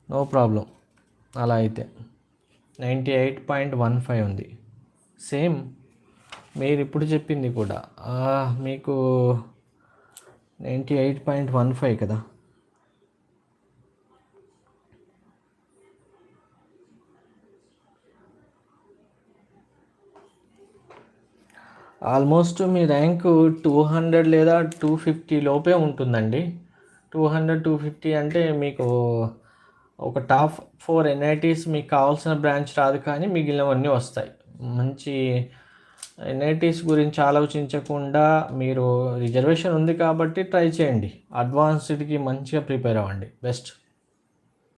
Speaker 1: no problem. అలా అయితే 98.15 ఉంది. సేమ్ మీరు ఇప్పుడు చెప్పింది కూడా మీకు 98.15 కదా. ఆల్మోస్ట్ మీ ర్యాంకు 200 లేదా 250 లోపే ఉంటుందండి. 200, 250 అంటే మీకు ఒక టాప్ 4 ఎన్ఐటీస్ మీకు కావాల్సిన బ్రాంచ్ రాదు, కానీ మిగిలినవన్నీ వస్తాయి. మంచి ఎన్ఐటీస్ గురించి ఆలోచించకుండా మీరు రిజర్వేషన్ ఉంది కాబట్టి ట్రై చేయండి. అడ్వాన్స్డ్కి మంచిగా ప్రిపేర్ అవ్వండి. బెస్ట్.